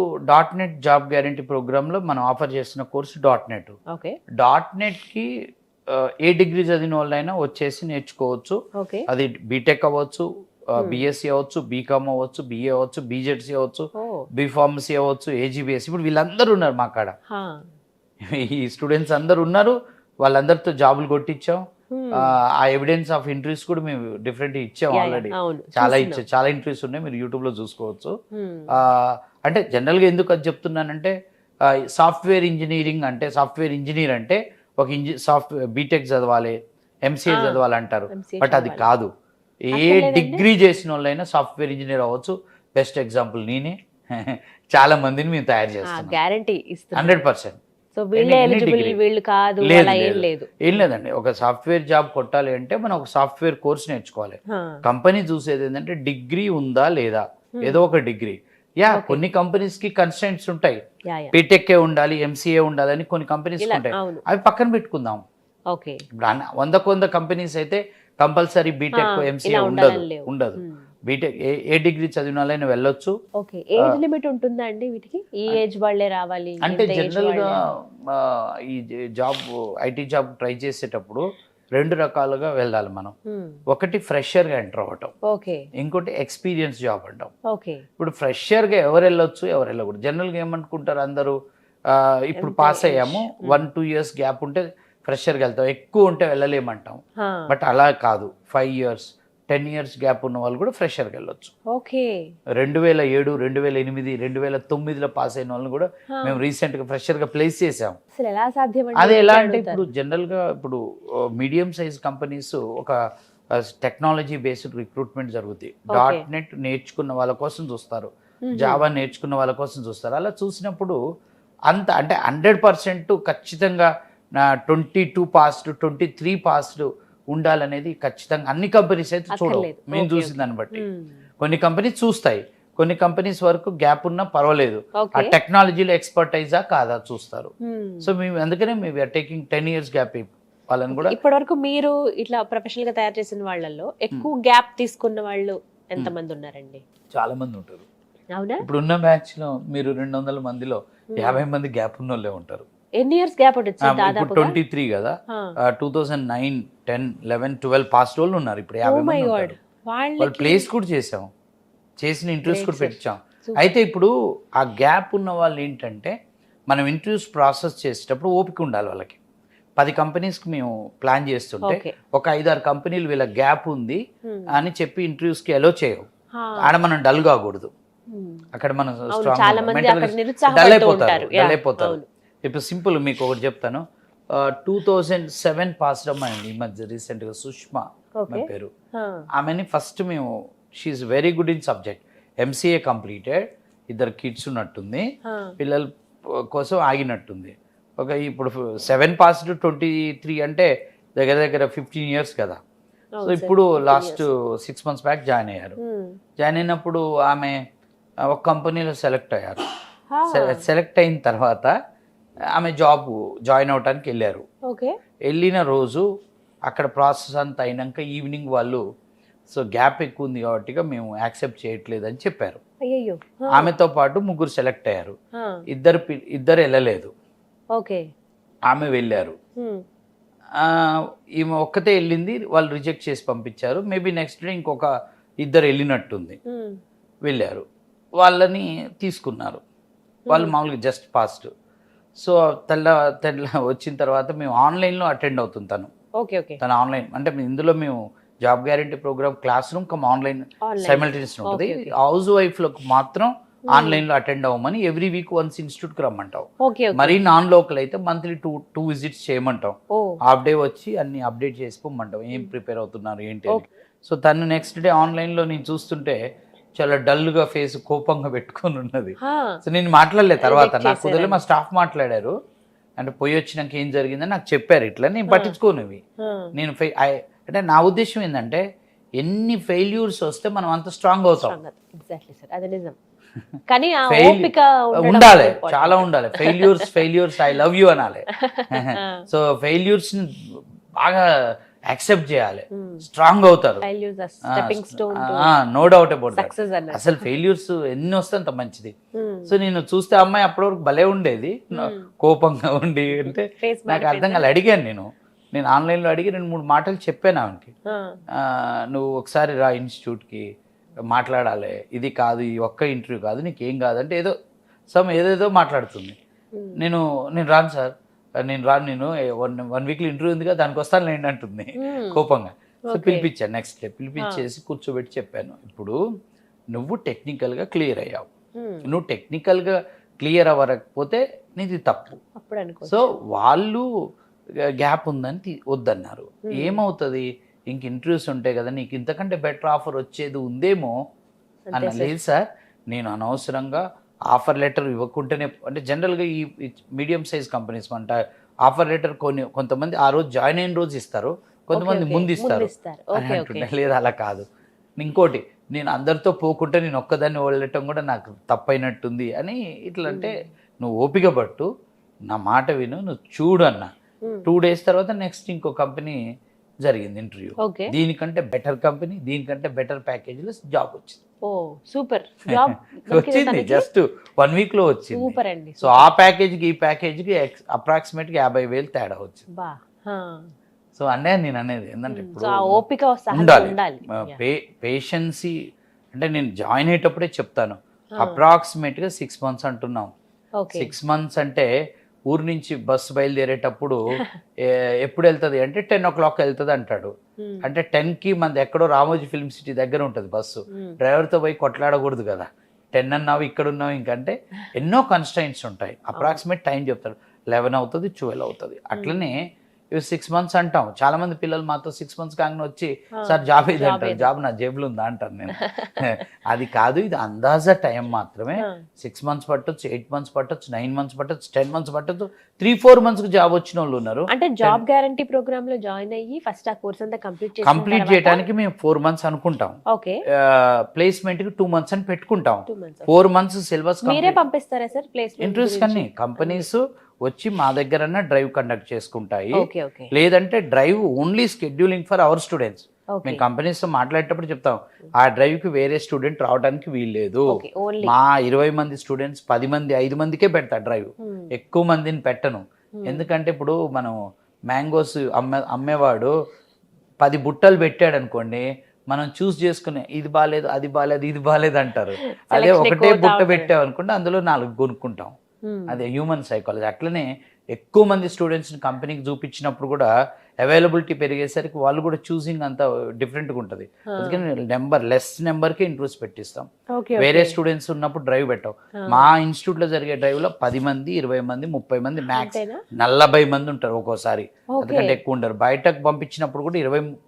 Speaker 2: .NET జాబ్ గ్యారంటీ ప్రోగ్రాంలో మనం ఆఫర్ చేస్తున్న కోర్సు .NET.
Speaker 1: ఓకే.
Speaker 2: .NETకి ఏ డిగ్రీ చదివిన వాళ్ళైనా వచ్చేసి నేర్చుకోవచ్చు.
Speaker 1: ఓకే.
Speaker 2: అది బీటెక్ అవ్వచ్చు, బిఎస్సి అవ్వచ్చు, బీకామ్ అవ్వచ్చు, బిఏ అవ్వచ్చు, బీజెడ్సీ అవ్వచ్చు, బీఫార్మసీ అవ్వచ్చు, ఏజీబీఎస్సీ. ఇప్పుడు వీళ్ళందరూ ఉన్నారు మా కాడ. ఈ స్టూడెంట్స్ అందరు ఉన్నారు, వాళ్ళందరితో జాబులు కొట్టించాం. ఆ ఎవిడెన్స్ ఆఫ్ ఇంటర్వ్యూస్ కూడా మేము డిఫరెంట్ ఇచ్చాం ఆల్రెడీ. చాలా ఇంటర్వ్యూస్ ఉన్నాయి, మీరు యూట్యూబ్ లో చూసుకోవచ్చు. అంటే జనరల్ గా ఎందుకు అది చెప్తున్నానంటే, సాఫ్ట్వేర్ ఇంజనీరింగ్ అంటే, సాఫ్ట్వేర్ ఇంజనీర్ అంటే ఒక సాఫ్ట్వేర్ బీటెక్ చదవాలి, ఎంసీఏ చదవాలి అంటారు. బట్ అది కాదు. ఏ డిగ్రీ చేసిన వాళ్ళైనా సాఫ్ట్వేర్ ఇంజనీర్ అవ్వచ్చు. బెస్ట్ ఎగ్జాంపుల్ నేనే. చాలా మందిని మేము తయారు చేస్తాం,
Speaker 1: గ్యారంటీ
Speaker 2: 100%.
Speaker 1: సో వీళ్ళే ఎలిజిబుల్, వీళ్ళు కాదు అలా ఏం లేదు.
Speaker 2: ఏం లేదండి. ఒక సాఫ్ట్వేర్ జాబ్ కొట్టాలి అంటే మనం ఒక సాఫ్ట్వేర్ కోర్స్ నేర్చుకోవాలి. కంపెనీ చూసేది ఏంటంటే డిగ్రీ ఉందా లేదా, ఏదో ఒక డిగ్రీ. కొన్ని కంపెనీస్ కి కన్స్టెంట్స్ ఉంటాయి, బీటెక్ఏ ఉండాలి, ఎంసీఏ ఉండాలని కొన్ని కంపెనీస్ ఉంటాయి. అవి పక్కన పెట్టుకుందాం. ఇప్పుడు 100 కంపెనీస్ అయితే కంపల్సరీ బీటెక్ ఎంసీఏ ఉండదు. బీటెక్ ఏ డిగ్రీ చదివిన వాళ్ళైనా వెళ్ళొచ్చు.
Speaker 1: ఓకే. ఏజ్ లిమిట్ ఉంటుందా అండి వీటికి? ఈ ఏజ్ వాళ్ళే రావాలి
Speaker 2: అంటే జనరల్ గా ఈ జాబ్ ఐటీ జాబ్ ట్రై చేసేటప్పుడు 2 రకాలుగా వెళ్ళాలి మనం. ఒకటి ఫ్రెషర్ గా ఎంటర్ అవ్వటం, ఇంకోటి ఎక్స్పీరియన్స్ జాబ్ అంటాం. ఇప్పుడు ఫ్రెషర్ గా ఎవరు వెళ్ళొచ్చు, ఎవరు వెళ్ళకూడదు. జనరల్ గా ఏమనుకుంటారు అందరూ, ఇప్పుడు పాస్ అయ్యాము, 1-2 years గ్యాప్ ఉంటే ఫ్రెషర్ గా వెళ్తాం, ఎక్కువ ఉంటే వెళ్ళలేమంటాం. బట్ అలా కాదు. 5 years 10 years గ్యాప్ ఉన్న వాళ్ళు కూడా ఫ్రెషర్ గా వెళ్ళొచ్చు. 2007, 2008, 2009లో పాస్ అయిన వాళ్ళని కూడా మేము రీసెంట్ గా ఫ్రెషర్ గా ప్లేస్ చేసాం. అది ఎలా అంటే, ఇప్పుడు జనరల్ గా ఇప్పుడు మీడియం సైజ్ కంపెనీస్ ఒక టెక్నాలజీ బేస్డ్ రిక్రూట్మెంట్ జరుగుతుంది. .NET నేర్చుకున్న వాళ్ళ కోసం చూస్తారు, జావా నేర్చుకున్న వాళ్ళ కోసం చూస్తారు. అలా చూసినప్పుడు అంత అంటే 100% ఖచ్చితంగా 22 పాస్డ్ 23 పాస్డ్ ఉండాలనేది ఖచ్చితంగా అన్ని కంపెనీస్ అయితే చూడవు. మేము చూసిన దాన్ని బట్టి కొన్ని కంపెనీస్ చూస్తాయి, కొన్ని కంపెనీస్ వరకు గ్యాప్ ఉన్నా పర్వాలేదు, ఆ టెక్నాలజీలో ఎక్స్పర్టైజా కాదా చూస్తారు. సో మేము అందుకనే మేము టేకింగ్ 10 years గ్యాప్ వాళ్ళని కూడా.
Speaker 1: ఇప్పటి వరకు మీరు ఇట్లా ప్రొఫెషనల్ గా తయారు చేసిన వాళ్ళల్లో ఎక్కువ గ్యాప్ తీసుకున్న వాళ్ళు ఎంత మంది ఉన్నారండి?
Speaker 2: చాలా మంది ఉంటారు.
Speaker 1: అవునా?
Speaker 2: ఇప్పుడు ఉన్న బ్యాచ్ లో మీరు 200 మందిలో 50 మంది గ్యాప్ ఉన్న వాళ్ళే ఉంటారు.
Speaker 1: ఎన్ని ఇయర్స్ గ్యాప్ ఉంటుంది?
Speaker 2: 23 కదా, 2009, 10, 11, 12 పాస్ వాళ్ళు ఉన్నారు. ఇప్పుడు 50 మంది ఉన్నారు. వాళ్ళు ప్లేస్ కూడా చేసాం, చేసిన ఇంటర్వ్యూస్ కూడా పెట్టాం. అయితే ఇప్పుడు ఆ గ్యాప్ ఉన్న వాళ్ళు ఏంటంటే, మనం ఇంటర్వ్యూస్ ప్రాసెస్ చేసేటప్పుడు ఓపిక ఉండాలి వాళ్ళకి. 10 కంపెనీస్కి మేము ప్లాన్ చేస్తుంటే ఒక 5-6 కంపెనీలు వీళ్ళ గ్యాప్ ఉంది అని చెప్పి ఇంటర్వ్యూస్కి అలో చేయవు. ఆడ మనం డల్ కాకూడదు, అక్కడ మనం డల్ అయిపోతారు. ఇప్పుడు సింపుల్ మీకు ఒకటి చెప్తాను. 2007 పాస్ అమ్మాయండి ఈ మధ్య రీసెంట్గా, సుష్మా పేరు. ఆమెని ఫస్ట్ మేము, she's very good in subject, MCA completed, 2 kids ఉన్నట్టుంది, పిల్లల కోసం ఆగినట్టుంది. ఇప్పుడు 7 పాస్డ్ 23 అంటే దగ్గర దగ్గర 15 years కదా. సో ఇప్పుడు లాస్ట్ 6 months బ్యాక్ జాయిన్ అయ్యారు. జాయిన్ అయినప్పుడు ఆమె ఒక కంపెనీలో సెలెక్ట్ అయ్యారు. సెలెక్ట్ అయిన తర్వాత ఆమె జాబ్ జాయిన్ అవడానికి వెళ్ళారు. వెళ్ళిన రోజు అక్కడ ప్రాసెస్ అంతా అయినాక ఈవినింగ్ వాళ్ళు, సో గ్యాప్ ఎక్కువ ఉంది కాబట్టి మేము యాక్సెప్ట్ చేయట్లేదు అని చెప్పారు. ఆమెతో పాటు 3 సెలెక్ట్ అయ్యారు, ఇద్దరు వెళ్ళలేదు, ఆమె వెళ్ళారు. ఈమె ఒక్కతే వెళ్ళింది, వాళ్ళు రిజెక్ట్ చేసి పంపించారు. మేబీ నెక్స్ట్ డే ఇంకొక 2 వెళ్ళినట్టుంది, వెళ్ళారు, వాళ్ళని తీసుకున్నారు. వాళ్ళు మామూలుగా జస్ట్ పాస్ట్. సో తెల్ల వచ్చిన తర్వాత మేము ఆన్లైన్లో అటెండ్ అవుతుంది తను ఆన్లైన్ అంటే ఇందులో మేము job guarantee programme class room cum online simultaneous ఉంటుంది. హౌస్ వైఫ్లకు మాత్రం ఆన్లైన్లో అటెండ్ అవ్వమని ఎవ్రీ వీక్ వన్స్ ఇన్స్టిట్యూట్కి రమ్మంటాం. మరీ నాన్ లోకల్ అయితే మంత్లీ 2 visits చేయమంటాం. హాఫ్ డే వచ్చి అన్ని అప్డేట్ చేసుకోమంటాం, ఏం ప్రిపేర్ అవుతున్నారు ఏంటి అని. సో తను నెక్స్ట్ డే ఆన్లైన్లో నేను చూస్తుంటే చాలా డల్గా ఫేస్, కోపంగా పెట్టుకొని ఉన్నది. సో నేను మాట్లాడలేదు. తర్వాత నాకు కుదరలే, మా స్టాఫ్ మాట్లాడారు. అంటే పోయి వచ్చినాక ఏం జరిగిందని నాకు చెప్పారు. ఇట్లా నేను పట్టించుకోనివి. నేను అంటే నా ఉద్దేశం ఏంటంటే, ఎన్ని ఫెయిల్యూర్స్ వస్తే మనం అంత స్ట్రాంగ్ అవుతాం.
Speaker 1: కానీ ఆ
Speaker 2: Fail-
Speaker 1: ఓపిక ఉండడం
Speaker 2: ఉండాలి,
Speaker 1: important.
Speaker 2: చాలా ఉండాలి. ఫెయిల్యూర్స్ ఐ లవ్ యూ అనాలి. సో ఫెయిల్యూర్స్ బాగా యాక్సెప్ట్ చేయాలి, స్ట్రాంగ్ అవుతారు.
Speaker 1: Failures are stepping stone to
Speaker 2: no doubt about that.
Speaker 1: success అన్నట్టు.
Speaker 2: అసలు ఫెయిల్యూర్స్ ఎన్ని వస్తే అంత మంచిది. సో నేను చూస్తే అమ్మాయి అప్పటి వరకు భలే ఉండేది, కోపంగా ఉండి అంటే
Speaker 1: Face
Speaker 2: నాకు అర్థం కాలే. అడిగాను నేను ఆన్లైన్లో అడిగి 2-3 మాటలు చెప్పాను ఆమెకి. నువ్వు ఒకసారి రా ఇన్స్టిట్యూట్కి మాట్లాడాలి, ఇది కాదు, ఈ ఒక్క ఇంటర్వ్యూ కాదు, నీకేం కాదంటే ఏదేదో మాట్లాడుతుంది. నేను రాను సార్, నేను 1 వీక్లో ఇంటర్వ్యూ ఉంది కదా, దానికి వస్తాను లేండి అంటుంది కోపంగా. సో పిలిపించాను, నెక్స్ట్ డే పిలిపించేసి కూర్చోబెట్టి చెప్పాను, ఇప్పుడు నువ్వు టెక్నికల్గా క్లియర్ అయ్యావు, నువ్వు టెక్నికల్గా క్లియర్ అవ్వకపోతే నీది తప్పు.
Speaker 1: అప్పుడు అనుకో
Speaker 2: సో వాళ్ళు గ్యాప్ ఉందని వద్దన్నారు. ఏమవుతుంది, ఇంక ఇంటర్వ్యూస్ ఉంటాయి కదా, నీకు ఇంతకంటే బెటర్ ఆఫర్ వచ్చేది ఉందేమో అన్న. లేదు సార్, నేను అనవసరంగా ఆఫర్ లెటర్ ఇవ్వకుంటేనే, అంటే జనరల్గా ఈ మీడియం సైజ్ కంపెనీస్ అంట ఆఫర్ లెటర్ కొంతమంది ఆ రోజు జాయిన్ అయిన రోజు ఇస్తారు, కొంతమంది ముందు ఇస్తారు అని అంటుండే. లేదు అలా కాదు. ఇంకోటి, నేను అందరితో పోకుంటే నేను ఒక్కదాన్ని వదిలేయటం కూడా నాకు తప్పైనట్టుంది అని ఇట్లా అంటే, నువ్వు ఓపిక పట్టు, నా మాట విను, నువ్వు చూడు అన్న. 2 days తర్వాత నెక్స్ట్ ఇంకో కంపెనీ జరిగింది ఇంటర్వ్యూ. దీనికంటే బెటర్ కంపెనీ, దీనికంటే బెటర్ ప్యాకేజీలో జాబ్ వచ్చింది.
Speaker 1: ఓ సూపర్ జాబ్
Speaker 2: వచ్చింది, జస్ట్ 1 weekలో వచ్చింది.
Speaker 1: సూపర్ అండి.
Speaker 2: సో ఆ ప్యాకేజీకి ఈ ప్యాకేజీకి అప్రాక్సిమేట్గా 50,000 తేడా వచ్చింది.
Speaker 1: బా
Speaker 2: సో నేను అనేది ఏంటంటే, ఇప్పుడు
Speaker 1: ఓపిక
Speaker 2: ఉండాలి, పేషెన్సీ. అంటే నేను జాయిన్ అయ్యేటప్పుడే చెప్తాను, అప్రాక్సిమేట్గా 6 months అంటున్నాం. 6 months అంటే ఊరు నుంచి బస్సు బయలుదేరేటప్పుడు ఎప్పుడు వెళ్తుంది అంటే 10 o'clock వెళ్తుంది అంటాడు. అంటే 10కి మనది ఎక్కడో రామోజీ ఫిల్మ్ సిటీ దగ్గర ఉంటుంది బస్సు. డ్రైవర్తో పోయి కొట్లాడకూడదు కదా, 10 అన్నావు ఇక్కడ ఉన్నావు ఇంకంటే ఎన్నో కన్స్ట్రైంట్స్ ఉంటాయి. అప్రాక్సిమేట్ టైం చెప్తాడు, 11 అవుతుంది, 12 అవుతుంది. అట్లనే 6 months అంటాం. చాలా మంది పిల్లలు మాతో 6 months కాగానే వచ్చి సార్ జాబ్ ఏది అంటారు, జాబ్ నా జేబులో ఉందా అంటారు. నేను అది కాదు, ఇది అందాజా టైం మాత్రమే. 6 months పట్టొచ్చు, 8 months పట్టొచ్చు, 9 months పట్టొచ్చు, 10 months పట్టొచ్చు, 3-4 months జాబ్ వచ్చిన వాళ్ళు ఉన్నారు.
Speaker 1: అంటే జాబ్ గ్యారంటీ ప్రోగ్రామ్ లో జాయిన్ అయ్యి ఫస్ట్ ఆ కోర్స్ అంతా
Speaker 2: కంప్లీట్ చేయడానికి మేము 4 months అనుకుంటాం. ప్లేస్మెంట్ కి 2 months అని పెట్టుకుంటాం. 4 months సిలబస్
Speaker 1: మీరే పంపిస్తారా సార్ ప్లేస్మెంట్?
Speaker 2: ఇంటర్వ్యూస్ కన్నీ కంపెనీస్ వచ్చి మా దగ్గర డ్రైవ్ కండక్ట్ చేసుకుంటాయి. లేదంటే drive only scheduling for our students. మేము కంపెనీస్ తో మాట్లాడేటప్పుడు చెప్తాం, ఆ డ్రైవ్ కి వేరే స్టూడెంట్ రావడానికి వీల్లేదు. మా 20 మంది స్టూడెంట్స్ 10 మంది 5 మందికే పెడతా డ్రైవ్, ఎక్కువ మందిని పెట్టను. ఎందుకంటే ఇప్పుడు మనం మ్యాంగోస్ అమ్మేవాడు 10 బుట్టలు పెట్టాడు అనుకోండి, మనం చూస్ చేసుకునే ఇది బాగాలేదు, అది బాగాలేదు, ఇది బాగాలేదు అంటారు. అదే ఒకటే బుట్ట పెట్టావు అనుకుంటే అందులో 4 కొనుక్కుంటాం. అదే హ్యూమన్ సైకాలజీ. అట్లనే ఎక్కువ మంది స్టూడెంట్స్ని కంపెనీకి చూపించినప్పుడు కూడా అవైలబిలిటీ పెరిగేసరికి వాళ్ళు కూడా చూసింగ్ అంతా డిఫరెంట్గా ఉంటుంది. అందుకని లెస్ నెంబర్కే ఇంట్రెస్ట్ పెట్టిస్తాం. వేరే స్టూడెంట్స్ ఉన్నప్పుడు డ్రైవ్ పెట్టాం. మా ఇన్స్టిట్యూట్లో జరిగే డ్రైవ్లో 10 మంది 20 మంది 30 మంది మ్యాక్స్ 40 మంది ఉంటారు ఒక్కోసారి, ఎందుకంటే ఎక్కువ ఉంటారు. బయటకు పంపించినప్పుడు కూడా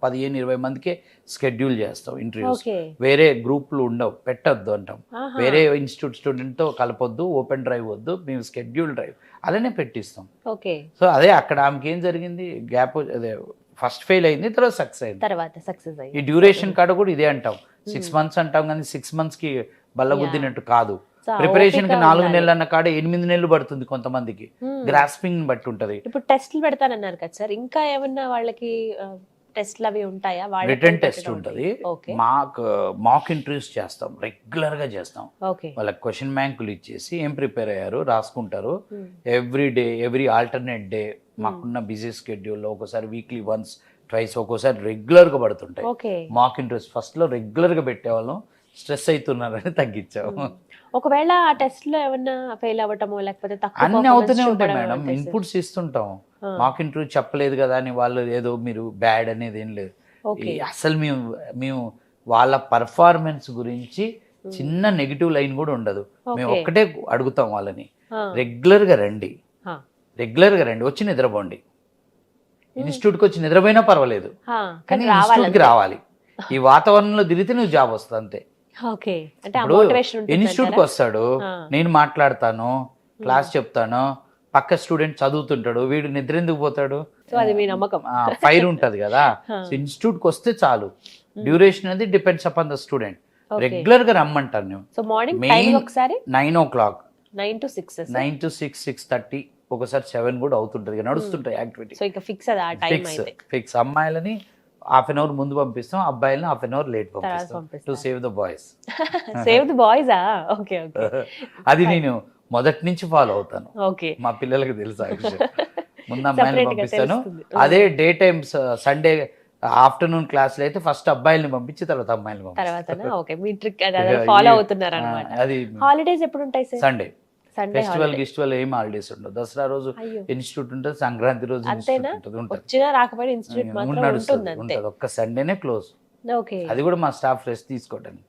Speaker 2: 15-20 మందికే షెడ్యూల్ చేస్తాం ఇంటర్వ్యూస్. వేరే గ్రూప్లు ఉండవు, పెట్టద్దు అంటాం. వేరే ఇన్స్టిట్యూట్ స్టూడెంట్తో కలపొద్దు, ఓపెన్ డ్రైవ్ వద్దు, మేము షెడ్యూల్ డ్రైవ్ అలానే పెట్టిస్తాం. సో అదే అక్కడ ఆమెకి ఏం జరిగింది, గ్యాప్ అదే ఫస్ట్ ఫెయిల్ అయింది, తర్వాత సక్సెస్ అయింది. ఈ డ్యూరేషన్ కాడ కూడా ఇదే అంటాం, 6 months అంటాం కానీ 6 months కి బల్లగుద్దినట్టు కాదు. ప్రిపరేషన్ కి 4 నెలలు అన్న కాడ 8 నెలలు పడుతుంది కొంతమందికి, గ్రాస్పింగ్ బట్టి ఉంటది.
Speaker 1: ఇప్పుడు టెస్ట్లు పెడతానన్నారు కదా సార్, ఇంకా ఏమన్నా వాళ్ళకి టెస్ట్లు అవి ఉంటాయా?
Speaker 2: రిటర్న్ టెస్ట్ ఉంటుంది, మాక్ ఇంటర్వ్యూస్ చేస్తాం, రెగ్యులర్ గా చేస్తాం. వాళ్ళకి క్వశ్చన్ బ్యాంకులు ఇచ్చేసి ఏం ప్రిపేర్ అయ్యారు రాసుకుంటారు. ఎవ్రీ ఆల్టర్నేట్ డే మాకున్న బిజీ షెడ్యూల్లో ఒకసారి వీక్లీ వన్స్ ట్వైస్ ఒక్కోసారి రెగ్యులర్ గా పడుతుంటాయి మాక్ ఇంటర్వ్యూస్. ఫస్ట్ లో రెగ్యులర్ గా పెట్టేవాళ్ళం, స్ట్రెస్ అవుతున్నారని తగ్గించాము.
Speaker 1: ఒకవేళ ఆ టెస్ట్ లో ఏమన్నా ఫెయిల్ అవ్వటమో లేకపోతే
Speaker 2: అన్ని అవుతూనే ఉంటాయి మేడం, ఇన్పుట్స్ ఇస్తుంటాం. మాకు ఇంటర్వ్యూ చెప్పలేదు కదా అని వాళ్ళు ఏదో మీరు బ్యాడ్ అనేది ఏం లేదు. అసలు మేము వాళ్ళ పర్ఫార్మెన్స్ గురించి చిన్న నెగిటివ్ లైన్ కూడా ఉండదు. మేము ఒక్కటే అడుగుతాం వాళ్ళని, రెగ్యులర్ గా రండి, వచ్చి నిద్రపోండి. ఇన్స్టిట్యూట్కి వచ్చి నిద్రపోయినా పర్వాలేదు కానీ ఇన్స్టిట్యూట్కి రావాలి. ఈ వాతావరణంలో తిరిగితే నువ్వు జాబ్ వస్తుంది అంతే. ఇన్స్టిట్యూట్కి వస్తాడు, నేను మాట్లాడతాను, క్లాస్ చెప్తాను, పక్క స్టూడెంట్ చదువుతుంటాడు, వీడు నిద్ర ఎందుకు పోతాడు? ఫైర్ ఉంటది కదా. ఇన్స్టిట్యూట్కి వస్తే చాలు. డ్యూరేషన్ అనేది depends upon the student.
Speaker 1: Okay.
Speaker 2: రెగ్యులర్గా రమ్మంటాను నేను.
Speaker 1: సో మార్నింగ్
Speaker 2: Main-
Speaker 1: టైం ఒకసారి
Speaker 2: 9 o'clock,
Speaker 1: 9 to 6.
Speaker 2: 9 to 6, 6:30, ఒకసారి 7 కూడా అవుతుంటుంది, నడుస్తుంటాయి యాక్టివిటీ.
Speaker 1: సో ఇక ఫిక్స్ అది ఆ టైం అయితే
Speaker 2: ఫిక్స్. అమ్మాయిలని హాఫ్ అన్ అవర్ ముందు పంపిస్తాం, అబ్బాయిలని హాఫ్ అన్ అవర్ లేట్ పంపిస్తాం, టు
Speaker 1: పంపిస్తారు.
Speaker 2: Save the boys.
Speaker 1: Save the boys. Okay okay
Speaker 2: అది నేను మొదటి నుంచి ఫాలో అవుతాను,
Speaker 1: ఓకే.
Speaker 2: మా పిల్లలకి తెలుసు ఆ విషయం. ముందు అమ్మాయిని
Speaker 1: Separate గా
Speaker 2: పంపిస్తాను,
Speaker 1: తెలుస్తుంది.
Speaker 2: అదే డే టైమ్ సండే ఆఫ్టర్నూన్ క్లాసులు అయితే ఫస్ట్ అబ్బాయిల్ని పంపించి తర్వాత అమ్మాయిని పంపిస్తాను.
Speaker 1: తర్వాత ఓకే మీ ట్రిక్ ఫాలో అవుతున్నారు అనమాట.
Speaker 2: అది
Speaker 1: హాలిడేస్ ఎప్పుడు ఉంటాయి సార్?
Speaker 2: సండే.
Speaker 1: సండే
Speaker 2: ఫెస్టివల్ గిస్టివల్ ఏం హాలిడేస్ ఉండవు. దసరా రోజు
Speaker 1: అయ్యో.
Speaker 2: ఇన్స్టిట్యూట్ ఉంటుంది, సంక్రాంతి రోజు ఇన్స్టిట్యూట్
Speaker 1: అంతేనా?
Speaker 2: ఉంటుంది.
Speaker 1: వచ్చినా రాకపోయినా ఇన్స్టిట్యూట్ మాత్రం ఉంటుంది అంతే.
Speaker 2: ఉంటుంది, ఒక్క సండేనే క్లోజ్.
Speaker 1: ఓకే.
Speaker 2: అది కూడా మా స్టాఫ్ రెస్ట్ తీసుకోవటానికి.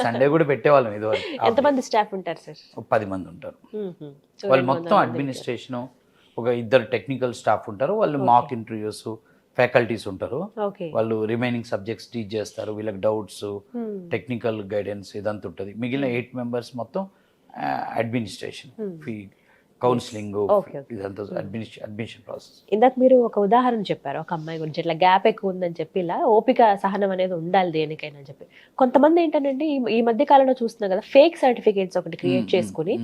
Speaker 2: సండే కూడా పెట్టేవాళ్ళం ఇదివరకు.
Speaker 1: ఎంతమంది స్టాఫ్ ఉంటారు సార్?
Speaker 2: 10 మంది ఉంటారు. వాళ్ళు మొత్తం అడ్మినిస్ట్రేషన్, ఒక 2 టెక్నికల్ స్టాఫ్ ఉంటారు, వాళ్ళు మాక్ ఇంటర్వ్యూస్, ఫ్యాకల్టీస్ ఉంటారు,
Speaker 1: ఓకే.
Speaker 2: వాళ్ళు రిమైనింగ్ సబ్జెక్ట్స్ టీచ్ చేస్తారు, వీళ్ళకి డౌట్స్, టెక్నికల్ గైడెన్స్ ఇదంతా ఉంటుంది. మిగిలిన 8 మెంబర్స్ మొత్తం administration, fee, counselling,
Speaker 1: Okay, okay.
Speaker 2: ఇదంతా అడ్మిషన్ ప్రాసెస్.
Speaker 1: ఇందాక మీరు ఒక ఉదాహరణ చెప్పారు ఒక అమ్మాయి గురించి, ఇట్లా గ్యాప్ ఎక్కువ ఉందని చెప్పి, ఇలా ఓపిక సహనం అనేది ఉండాలి దేనికైనా అని చెప్పి. కొంతమంది ఏంటంటే ఈ మధ్య కాలంలో చూస్తున్నాం కదా, ఫేక్ సర్టిఫికేట్స్ ఒకటి క్రియేట్ చేసుకుని,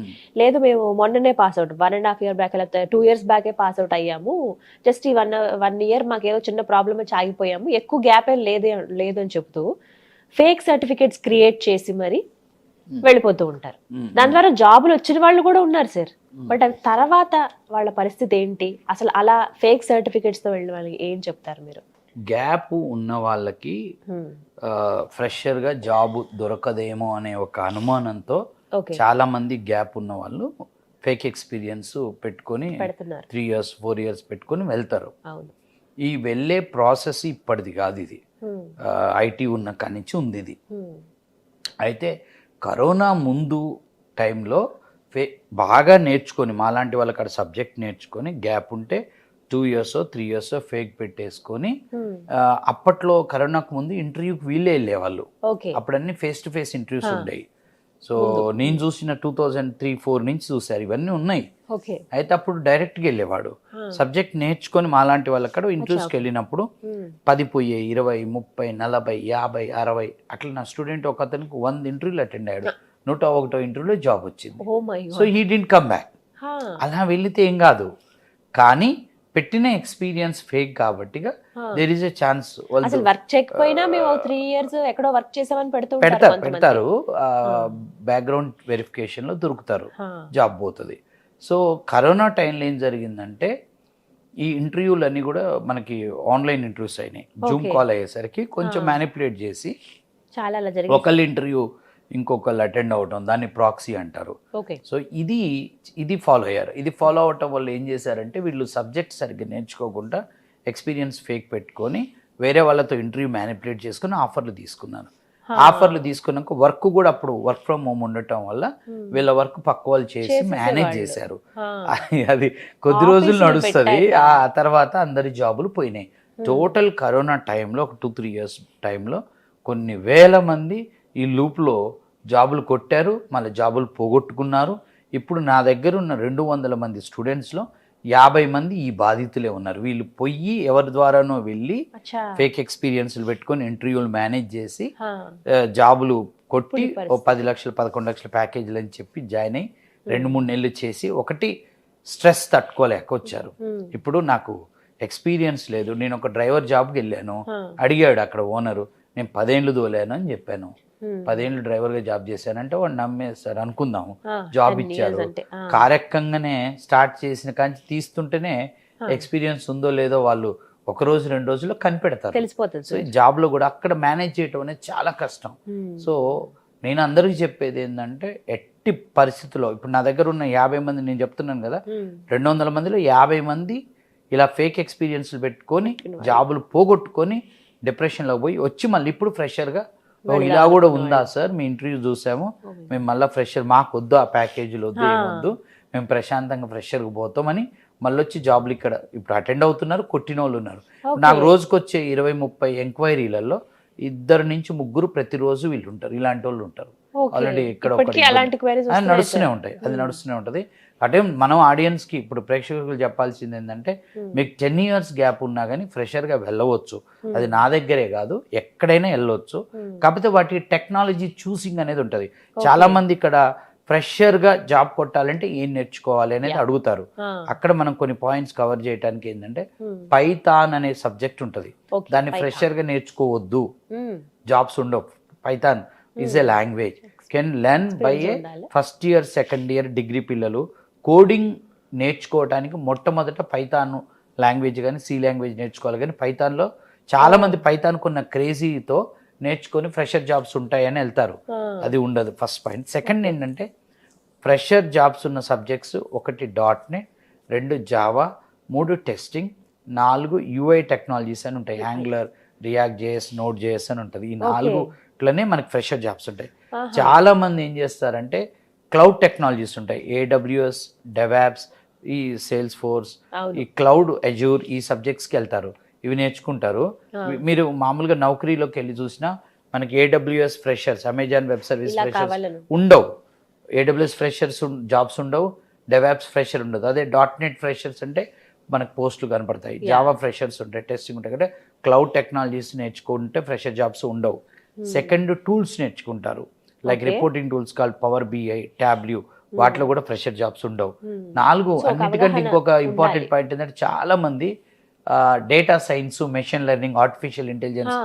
Speaker 1: లేదు మేము మొన్ననే పాస్ అవుట్ 1.5 year బ్యాక్, లేకపోతే 2 years బ్యాకే పాస్ అవుట్ అయ్యాము, జస్ట్ ఈ 1 year మాకు ఏదో చిన్న ప్రాబ్లమ్ వచ్చి ఆగిపోయాము, ఎక్కువ గ్యాప్ ఏం లేదు అని చెప్తూ ఫేక్ సర్టిఫికేట్స్ క్రియేట్ చేసి మరి వెళ్ళిపోతూ ఉంటారు. దాని ద్వారా జాబులు వచ్చిన వాళ్ళు కూడా ఉన్నారు సార్. బట్ అవి తర్వాత వాళ్ళ పరిస్థితి ఏంటి అసలు? అలా ఫేక్ సర్టిఫికేట్స్ తో వెళ్ళిన వాళ్ళకి ఏం చెప్తారు మీరు?
Speaker 2: గ్యాప్ ఉన్న వాళ్ళకి ఫ్రెషర్ గా జాబ్ దొరకదేమో అనే ఒక అనుమానంతో
Speaker 1: ఓకే.
Speaker 2: చాలా మంది గ్యాప్ ఉన్న వాళ్ళు ఫేక్ ఎక్స్పీరియన్స్ పెట్టుకొని
Speaker 1: పెడుతున్నారు.
Speaker 2: 3 years 4 years పెట్టుకొని వెళ్తారు.
Speaker 1: అవును.
Speaker 2: ఈ వెళ్ళే ప్రాసెస్ ఇప్పటిది కాదు, ఇది ఐటీ ఉన్న కానించి ఉంది ఇది. అయితే కరోనా ముందు టైంలో బాగా నేర్చుకొని, మాలాంటి వాళ్ళు అక్కడ సబ్జెక్ట్ నేర్చుకొని, గ్యాప్ ఉంటే 2 years 3 years ఫేక్ పెట్టేసుకొని, అప్పట్లో కరోనాకు ముందు ఇంటర్వ్యూకి వీళ్ళే వెళ్ళేవాళ్ళు.
Speaker 1: ఓకే.
Speaker 2: అప్పుడన్నీ ఫేస్ టు ఫేస్ ఇంటర్వ్యూస్ ఉండేవి. సో నేను చూసిన 2003-4 నుంచి చూసారు, ఇవన్నీ ఉన్నాయి.
Speaker 1: ఓకే.
Speaker 2: అయితే అప్పుడు డైరెక్ట్గా వెళ్ళేవాడు, సబ్జెక్ట్ నేర్చుకొని మాలాంటి వాళ్ళు అక్కడ ఇంటర్వ్యూస్కి వెళ్ళినప్పుడు 10 పోయాయి, 20, 30, 40, 50, 60 అట్లా. నా స్టూడెంట్ ఒక అతనికి 100 interviews అటెండ్ అయ్యాడు, 101వ ఇంటర్వ్యూలో జాబ్ వచ్చింది.
Speaker 1: Oh my
Speaker 2: so he didn't come back. అలా వెళితే ఏం కాదు, కానీ పెట్టిన ఎక్స్పీరియన్స్ ఫేక్ కాబట్టి దేర్ ఇస్ ఎ ఛాన్స్.
Speaker 1: అసలు వర్క్ చేయకపోయినా మేము 3 years ఎక్కడో వర్క్ చేసామని
Speaker 2: పెడతారు, బ్యాక్గ్రౌండ్ వెరిఫికేషన్ లో దొరుకుతారు, జాబ్ పోతుంది. సో కరోనా టైంలో ఏం జరిగిందంటే, ఈ ఇంటర్వ్యూలు అన్ని కూడా మనకి ఆన్లైన్ ఇంటర్వ్యూస్ అయినాయి. జూమ్ కాల్ అయ్యేసరికి కొంచెం మ్యానిపులేట్ చేసి
Speaker 1: చాలా అలా జరిగింది.
Speaker 2: ఒకళ్ళ ఇంటర్వ్యూ ఇంకొకళ్ళు అటెండ్ అవటం, దాన్ని ప్రాక్సీ అంటారు.
Speaker 1: ఓకే.
Speaker 2: సో ఇది ఫాలో అయ్యారు. ఇది ఫాలో అవటం వల్ల ఏం చేశారంటే, వీళ్ళు సబ్జెక్ట్ సరిగ్గా నేర్చుకోకుండా ఎక్స్పీరియన్స్ ఫేక్ పెట్టుకొని వేరే వాళ్ళతో ఇంటర్వ్యూ మ్యానిపులేట్ చేసుకుని ఆఫర్లు తీసుకున్నారు. ఆఫర్లు తీసుకున్నాక వర్క్ కూడా అప్పుడు వర్క్ ఫ్రమ్ హోమ్ ఉండటం వల్ల వీళ్ళ వర్క్ పక్క వాళ్ళు చేసి మేనేజ్ చేశారు. అది కొద్ది రోజులు నడుస్తుంది, ఆ తర్వాత అందరి జాబులు పోయినాయి. టోటల్ కరోనా టైంలో ఒక 2-3 years టైంలో కొన్ని వేల మంది ఈ లూప్లో జాబులు కొట్టారు, మళ్ళీ జాబులు పోగొట్టుకున్నారు. ఇప్పుడు నా దగ్గర ఉన్న 200 మంది స్టూడెంట్స్లో 50 మంది ఈ బాధితులే ఉన్నారు. వీళ్ళు పొయ్యి ఎవరి ద్వారానో వెళ్ళి ఫేక్ ఎక్స్పీరియన్స్లు పెట్టుకొని ఇంటర్వ్యూలు మేనేజ్ చేసి జాబులు కొట్టి 10 లక్షలు 11 లక్షల ప్యాకేజీలు అని చెప్పి జాయిన్ అయ్యి 2-3 నెలలు చేసి, ఒకటి స్ట్రెస్ తట్టుకోలేక వచ్చారు. ఇప్పుడు నాకు ఎక్స్పీరియన్స్ లేదు, నేను ఒక డ్రైవర్ జాబ్కి వెళ్ళాను, అడిగాడు అక్కడ ఓనరు, నేను 10 ఏళ్ళు తోలాను అని చెప్పాను. 10 ఏళ్ళు డ్రైవర్గా జాబ్ చేశానంటే వాడు నమ్మేస్తారు అనుకుందాము, జాబ్ ఇచ్చారు. కార్యక్రమంగానే స్టార్ట్ చేసిన కానీ తీస్తుంటేనే ఎక్స్పీరియన్స్ ఉందో లేదో వాళ్ళు 1 రోజు 2 రోజుల్లో కనిపెడతారు,
Speaker 1: తెలిసిపోతుంది.
Speaker 2: సో జాబ్లో కూడా అక్కడ మేనేజ్ చేయటం అనేది చాలా కష్టం. సో నేను అందరికీ చెప్పేది ఏంటంటే, ఎట్టి పరిస్థితుల్లో ఇప్పుడు నా దగ్గర ఉన్న 50 మంది నేను చెప్తున్నాను కదా, 200 మందిలో 50 మంది ఇలా ఫేక్ ఎక్స్పీరియన్స్లు పెట్టుకొని జాబులు పోగొట్టుకొని డిప్రెషన్లో పోయి వచ్చి మళ్ళీ ఇప్పుడు ఫ్రెషర్గా, ఇలా కూడా ఉందా సార్, మీ ఇంటర్వ్యూ చూసాము, మేము మళ్ళీ ఫ్రెషర్, మాకు వద్దు ఆ ప్యాకేజీలు వద్దు, ఏమొద్దు, మేము ప్రశాంతంగా ఫ్రెషర్కి పోతామని మళ్ళీ వచ్చి జాబ్లు ఇక్కడ ఇప్పుడు అటెండ్ అవుతున్నారు, కొట్టిన వాళ్ళు ఉన్నారు. నాకు రోజుకి వచ్చే 20-30 ఎంక్వైరీలలో 2 నుంచి 3 ప్రతిరోజు వీళ్ళు ఉంటారు, ఇలాంటి వాళ్ళు ఉంటారు. ఆల్రెడీ ఇక్కడ
Speaker 1: ఇప్పటికీ అలాంటి queries
Speaker 2: అది
Speaker 1: వస్తున్నాయి
Speaker 2: నడుస్తూనే
Speaker 1: సార్.
Speaker 2: ఉంటాయి, అది నడుస్తూనే ఉంటుంది. అంటే మనం ఆడియన్స్కి ఇప్పుడు ప్రేక్షకులు చెప్పాల్సింది ఏంటంటే మీకు 10 years గ్యాప్ ఉన్నా కానీ ఫ్రెషర్గా వెళ్ళవచ్చు. అది నా దగ్గరే కాదు, ఎక్కడైనా వెళ్ళవచ్చు. కాకపోతే వాటి టెక్నాలజీ చూసింగ్ అనేది ఉంటుంది. చాలా మంది ఇక్కడ ఫ్రెషర్గా జాబ్ కొట్టాలంటే ఏం నేర్చుకోవాలి అనేది అడుగుతారు. అక్కడ మనం కొన్ని పాయింట్స్ కవర్ చేయడానికి ఏంటంటే పైథాన్ అనే సబ్జెక్ట్ ఉంటుంది, దాన్ని ఫ్రెషర్గా నేర్చుకోవద్దు, జాబ్స్ ఉండవు. Python is a language, can learn by A first year second year degree పిల్లలు. కోడింగ్ నేర్చుకోవడానికి మొట్టమొదట పైథాన్ లాంగ్వేజ్ కానీ సి లాంగ్వేజ్ నేర్చుకోవాలి. కానీ పైథాన్లో చాలా మంది పైథాన్కు ఉన్న క్రేజీతో నేర్చుకొని ఫ్రెషర్ జాబ్స్ ఉంటాయని వెళ్తారు, అది ఉండదు. First point. సెకండ్ ఏంటంటే ఫ్రెషర్ జాబ్స్ ఉన్న subjects 1 .NET, 2 Java, 3 testing, 4 UI technologies అని ఉంటాయి. Angular, react JS, node JS అని ఉంటుంది. ఈ 4 మనకి ఫ్రెషర్ జాబ్స్ ఉంటాయి. చాలా మంది ఏం చేస్తారంటే క్లౌడ్ టెక్నాలజీస్ ఉంటాయి, AWS, డెవాప్స్, ఈ సేల్స్ ఫోర్స్, ఈ క్లౌడ్, అజూర్, ఈ సబ్జెక్ట్స్కి వెళ్తారు, ఇవి నేర్చుకుంటారు. మీరు మామూలుగా నౌకరీలోకి వెళ్ళి చూసినా మనకి AWS freshers, Amazon web service freshers ఉండవు, AWS ఫ్రెషర్స్ జాబ్స్ ఉండవు, డెవాప్స్ ఫ్రెషర్ ఉండదు. అదే .NET ఫ్రెషర్స్ అంటే మనకు పోస్టులు కనపడతాయి, జావా ఫ్రెషర్స్ ఉంటాయి, టెస్టింగ్ ఉంటాయి. అంటే క్లౌడ్ టెక్నాలజీస్ నేర్చుకుంటే ఫ్రెషర్ జాబ్స్ ఉండవు. సెకండ్ టూల్స్ నేర్చుకుంటారు, like reporting tools call power BI, టాబ్ల్యూ, వాటిలో కూడా ఫ్రెషర్ జాబ్స్ ఉండవు. 4 అన్నిటికంటే ఇంకొక ఇంపార్టెంట్ పాయింట్ ఏంటంటే చాలా మంది data science, machine learning, artificial intelligence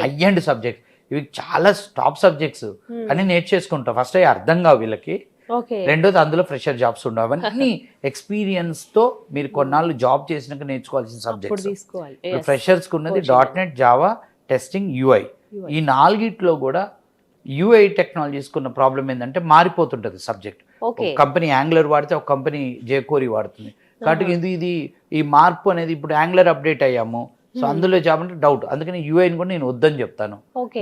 Speaker 2: high and subject, ఇవి చాలా టాప్ సబ్జెక్ట్స్ అని నేర్చేసుకుంటాం. ఫస్ట్ అవి అర్థం కావు వీళ్ళకి, రెండోది అందులో ఫ్రెషర్ జాబ్స్ ఉండవు. అవన్నీ ఎక్స్పీరియన్స్ తో మీరు కొన్నాళ్ళు జాబ్ చేసినాక నేర్చుకోవాల్సిన సబ్జెక్ట్స్. ఫ్రెషర్స్కి ఉన్నది .NET, జావా, టెస్టింగ్, UI. ఈ 4 కూడా UI టెక్నాలజీస్కి ఉన్న ప్రాబ్లం ఏంటంటే మారిపోతుంటుంది సబ్జెక్ట్. కంపెనీ యాంగులర్ వాడితే ఒక కంపెనీ jQuery వాడుతుంది. కాబట్టి ఇది ఈ మార్పు అనేది ఇప్పుడు యాంగులర్ అప్డేట్ అయ్యాము, సో అందులో జాబ్ అంటే డౌట్. అందుకని యూఐని కూడా నేను వద్దని చెప్తాను.